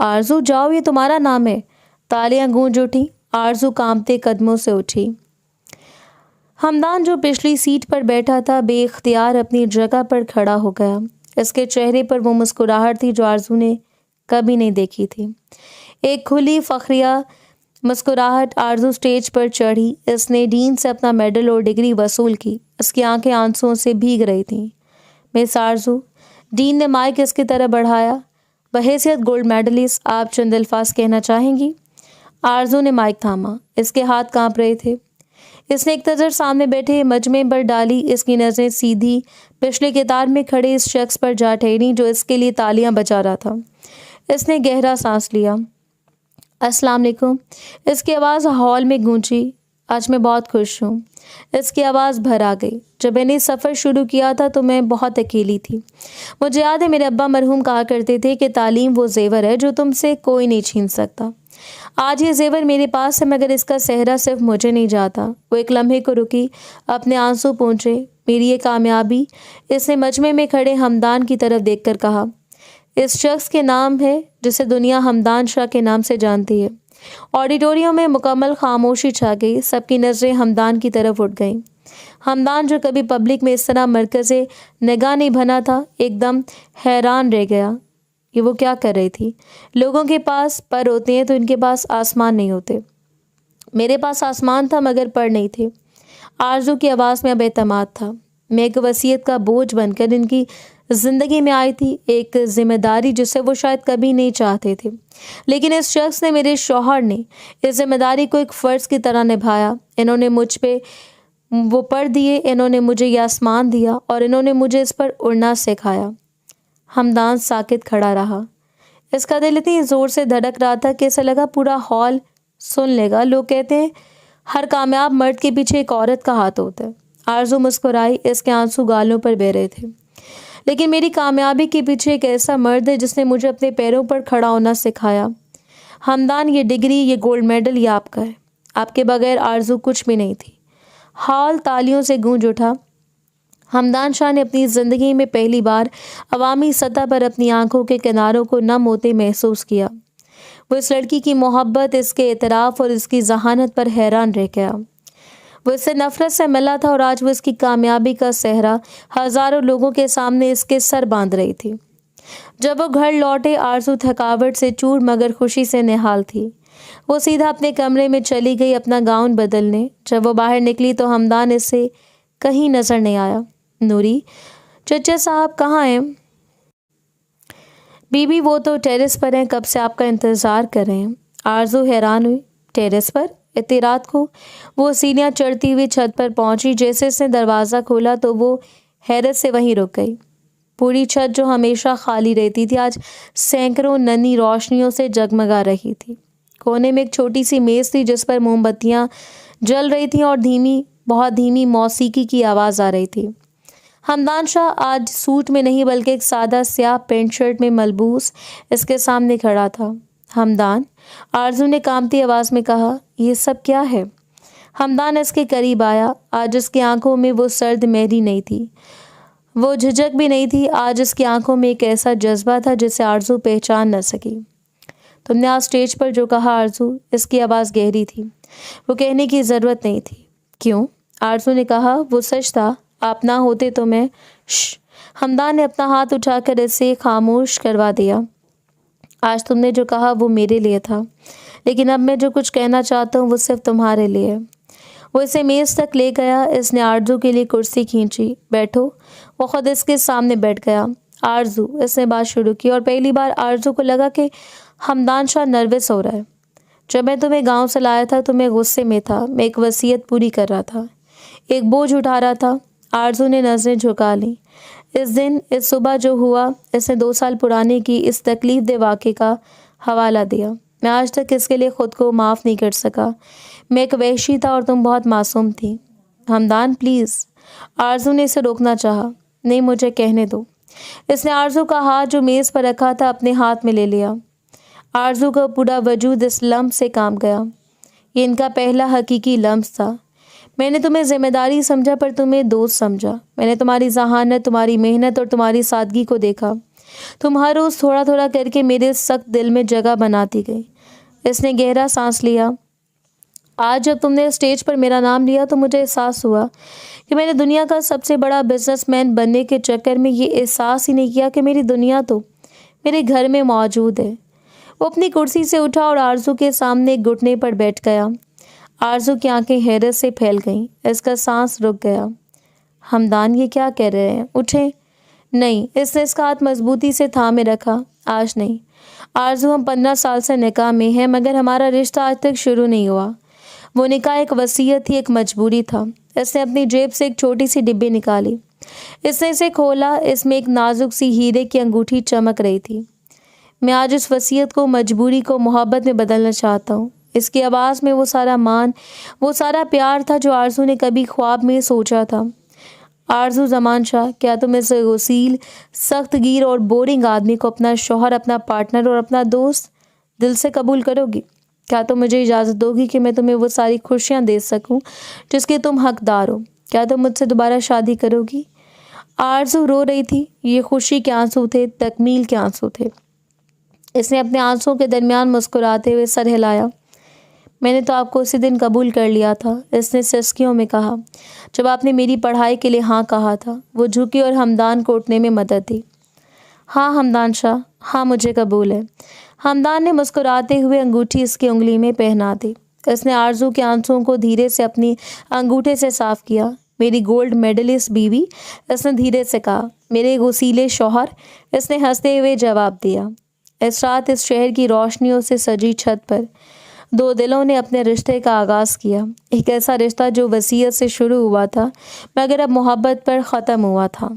آرزو جاؤ، یہ تمہارا نام ہے۔ تالیاں گونج اٹھی۔ آرزو کانپتے قدموں سے اٹھی۔ ہمدان جو پچھلی سیٹ پر بیٹھا تھا بے اختیار اپنی جگہ پر کھڑا ہو گیا۔ اس کے چہرے پر وہ مسکراہٹ تھی جو آرزو نے کبھی نہیں دیکھی تھی، ایک کھلی فخریہ مسکراہٹ۔ آرزو سٹیج پر چڑھی، اس نے ڈین سے اپنا میڈل اور ڈگری وصول کی، اس کی آنکھیں آنسوؤں سے بھیگ رہی تھیں۔ مس آرزو، ڈین نے مائک اس کی طرف بڑھایا، بحیثیت گولڈ میڈلسٹ آپ چند الفاظ کہنا چاہیں گی؟ آرزو نے مائک تھاما، اس کے ہاتھ کانپ رہے تھے۔ اس نے ایک نظر سامنے بیٹھے مجمع پر ڈالی۔ اس کی نظریں سیدھی پچھلے قطار میں کھڑے اس شخص پر جا ٹھہری جو اس کے لیے تالیاں بجا رہا تھا۔ اس نے گہرا سانس لیا۔ السلام علیکم، اس کی آواز ہال میں گونجی۔ آج میں بہت خوش ہوں، اس کی آواز بھر آ گئی۔ جب میں نے سفر شروع کیا تھا تو میں بہت اکیلی تھی۔ مجھے یاد ہے میرے ابا مرحوم کہا کرتے تھے کہ تعلیم وہ زیور ہے جو تم سے کوئی نہیں چھین سکتا۔ آج یہ زیور میرے پاس ہے مگر اس کا صحرا صرف مجھے نہیں جاتا۔ وہ ایک لمحے کو رکی، اپنے آنسو پونچھے۔ میری یہ کامیابی، اس نے مجمع میں کھڑے ہمدان کی طرف دیکھ کر کہا، اس شخص کے نام ہے جسے دنیا ہمدان شاہ کے نام سے جانتی ہے۔ آڈیٹوریم میں مکمل خاموشی چھا گئی۔ سب کی نظریں ہمدان کی طرف اٹھ گئیں۔ ہمدان جو کبھی پبلک میں اس طرح مرکز نگاہ نہیں بنا تھا، ایک دم حیران رہ گیا۔ یہ وہ کیا کر رہی تھی؟ لوگوں کے پاس پر ہوتے ہیں تو ان کے پاس آسمان نہیں ہوتے۔ میرے پاس آسمان تھا مگر پر نہیں تھے۔ آرزو کی آواز میں اب اعتماد تھا۔ میں ایک وصیت کا بوجھ بن کر ان کی زندگی میں آئی تھی، ایک ذمہ داری جسے وہ شاید کبھی نہیں چاہتے تھے، لیکن اس شخص نے، میرے شوہر نے، اس ذمہ داری کو ایک فرض کی طرح نبھایا۔ انہوں نے مجھ پہ وہ پر دیے، انہوں نے مجھے یہ آسمان دیا اور انہوں نے مجھے اس پر اڑنا سکھایا۔ ہمدان ساکت کھڑا رہا۔ اس کا دل اتنی زور سے دھڑک رہا تھا کہ اسے لگا پورا ہال سن لے گا۔ لوگ کہتے ہیں ہر کامیاب مرد کے پیچھے ایک عورت کا ہاتھ ہوتا ہے۔ آرزو مسکرائی، اس کے آنسو گالوں پر بہہ رہے تھے۔ لیکن میری کامیابی کے پیچھے ایک ایسا مرد ہے جس نے مجھے اپنے پیروں پر کھڑا ہونا سکھایا۔ ہمدان، یہ ڈگری، یہ گولڈ میڈل، یہ آپ کا ہے۔ آپ کے بغیر آرزو کچھ بھی نہیں تھی۔ ہال تالیوں سے گونج اٹھا۔ ہمدان شاہ نے اپنی زندگی میں پہلی بار عوامی سطح پر اپنی آنکھوں کے کناروں کو نم ہوتے محسوس کیا۔ وہ اس لڑکی کی محبت، اس کے اعتراف اور اس کی ذہانت پر حیران رہ گیا۔ وہ اس سے نفرت سے ملا تھا اور آج وہ اس کی کامیابی کا صحرا ہزاروں لوگوں کے سامنے اس کے سر باندھ رہی تھی۔ جب وہ گھر لوٹے، آرزو تھکاوٹ سے چور مگر خوشی سے نہال تھی۔ وہ سیدھا اپنے کمرے میں چلی گئی اپنا گاؤن بدلنے۔ جب وہ باہر نکلی تو ہمدان اس سے کہیں نظر نہیں آیا۔ نوری، چچا صاحب کہاں ہیں؟ بی بی وہ تو ٹیرس پر ہیں، کب سے آپ کا انتظار کر رہے ہیں۔ آرزو حیران ہوئی۔ ٹیرس پر؟ اتنی رات کو؟ وہ سیڑھیاں چڑھتی ہوئی چھت پر پہنچی۔ جیسے اس نے دروازہ کھولا تو وہ حیرت سے وہیں رک گئی۔ پوری چھت جو ہمیشہ خالی رہتی تھی آج سینکڑوں ننھی روشنیوں سے جگمگا رہی تھی۔ کونے میں ایک چھوٹی سی میز تھی جس پر موم بتیاں جل رہی تھیں اور دھیمی، بہت دھیمی موسیقی کی آواز آ رہی تھی۔ ہمدان شاہ آج سوٹ میں نہیں بلکہ ایک سادہ سیاہ پینٹ شرٹ میں ملبوس اس کے سامنے کھڑا تھا۔ ہمدان، آرزو نے کانپتی آواز میں کہا، یہ سب کیا ہے؟ ہمدان اس کے قریب آیا۔ آج اس کی آنکھوں میں وہ سرد مہری نہیں تھی، وہ جھجک بھی نہیں تھی۔ آج اس کی آنکھوں میں ایک ایسا جذبہ تھا جسے آرزو پہچان نہ سکی۔ تم نے آج اسٹیج پر جو کہا آرزو، اس کی آواز گہری تھی۔ وہ کہنے کی ضرورت نہیں تھی۔ کیوں؟ آرزو نے کہا، وہ سچ تھا، آپ نہ ہوتے تو میں ہمدان نے اپنا ہاتھ اٹھا کر اسے خاموش کروا دیا۔ آج تم نے جو کہا وہ میرے لیے تھا، لیکن اب میں جو کچھ کہنا چاہتا ہوں وہ صرف تمہارے لیے ہے۔ وہ اسے میز تک لے گیا۔ اس نے آرزو کے لیے کرسی کھینچی۔ بیٹھو۔ وہ خود اس کے سامنے بیٹھ گیا۔ آرزو، اس نے بات شروع کی، اور پہلی بار آرزو کو لگا کہ ہمدان شاہ نروس ہو رہا ہے۔ جب میں تمہیں گاؤں سے لایا تھا تو میں غصے میں تھا، میں ایک وصیت پوری کر رہا تھا، ایک بوجھ اٹھا رہا تھا۔ آرزو نے نظریں جھکا لیں۔ اس دن، اس صبح جو ہوا، اس نے 2 سال پرانے کی اس تکلیف دہ واقعے کا حوالہ دیا۔ میں آج تک اس کے لیے خود کو معاف نہیں کر سکا۔ میں ایک وحشی تھا اور تم بہت معصوم تھی۔ ہمدان پلیز۔ آرزو نے اسے روکنا چاہا۔ نہیں، مجھے کہنے دو۔ اس نے آرزو کا ہاتھ جو میز پر رکھا تھا اپنے ہاتھ میں لے لیا۔ آرزو کا پورا وجود اس لمس سے کانپ گیا۔ یہ ان کا پہلا حقیقی لمس تھا۔ میں نے تمہیں ذمہ داری سمجھا پر تمہیں دوست سمجھا۔ میں نے تمہاری ذہانت، تمہاری محنت اور تمہاری سادگی کو دیکھا۔ تم ہر روز تھوڑا تھوڑا کر کے میرے سخت دل میں جگہ بناتی گئی۔ اس نے گہرا سانس لیا۔ آج جب تم نے اسٹیج پر میرا نام لیا تو مجھے احساس ہوا کہ میں نے دنیا کا سب سے بڑا بزنس مین بننے کے چکر میں یہ احساس ہی نہیں کیا کہ میری دنیا تو میرے گھر میں موجود ہے۔ وہ اپنی کرسی سے اٹھا اور آرزو کے سامنے ایک گھٹنے پر بیٹھ گیا۔ آرزو کی آنکھیں حیرت سے پھیل گئیں۔ اس کا سانس رک گیا۔ ہمدان، یہ کیا کہہ رہے ہیں؟ اٹھیں۔ نہیں۔ اس نے اس کا ہاتھ مضبوطی سے تھامے رکھا۔ آج نہیں آرزو، ہم 15 سال سے نکاح میں ہیں مگر ہمارا رشتہ آج تک شروع نہیں ہوا۔ وہ نکاح ایک وصیت تھی، ایک مجبوری تھا۔ اس نے اپنی جیب سے ایک چھوٹی سی ڈبی نکالی، اس نے اسے کھولا، اس میں ایک نازک سی ہیرے کی انگوٹھی چمک رہی تھی۔ میں آج اس وصیت کو، مجبوری کو محبت میں بدلنا چاہتا ہوں۔ اس کی آواز میں وہ سارا مان، وہ سارا پیار تھا جو آرزو نے کبھی خواب میں سوچا تھا۔ آرزو زمان شاہ، کیا تم اس غسیل، سخت گیر اور بورنگ آدمی کو اپنا شوہر، اپنا پارٹنر اور اپنا دوست دل سے قبول کرو گی؟ کیا تم مجھے اجازت دو گی کہ میں تمہیں وہ ساری خوشیاں دے سکوں جس کے تم حقدار ہو؟ کیا تم مجھ سے دوبارہ شادی کرو گی؟ آرزو رو رہی تھی۔ یہ خوشی کے آنسو تھے، تکمیل کے آنسو تھے۔ اس نے اپنے آنسوں کے درمیان مسکراتے ہوئے سر ہلایا۔ میں نے تو آپ کو اسی دن قبول کر لیا تھا، اس نے سسکیوں میں کہا، جب آپ نے میری پڑھائی کے لیے ہاں کہا تھا۔ وہ جھکی اور ہمدان کو اٹھنے میں مدد دی۔ ہاں ہمدان شاہ، ہاں مجھے قبول ہے۔ ہمدان نے مسکراتے ہوئے انگوٹھی اس کی انگلی میں پہنا دی۔ اس نے آرزو کے آنسوں کو دھیرے سے اپنی انگوٹھے سے صاف کیا۔ میری گولڈ میڈلسٹ بیوی، اس نے دھیرے سے کہا۔ میرے غسیلے شوہر، اس نے ہنستے ہوئے جواب دیا۔ اس رات اس شہر کی روشنیوں سے سجی چھت پر دو دلوں نے اپنے رشتے کا آغاز کیا۔ ایک ایسا رشتہ جو وصیت سے شروع ہوا تھا مگر اب محبت پر ختم ہوا تھا۔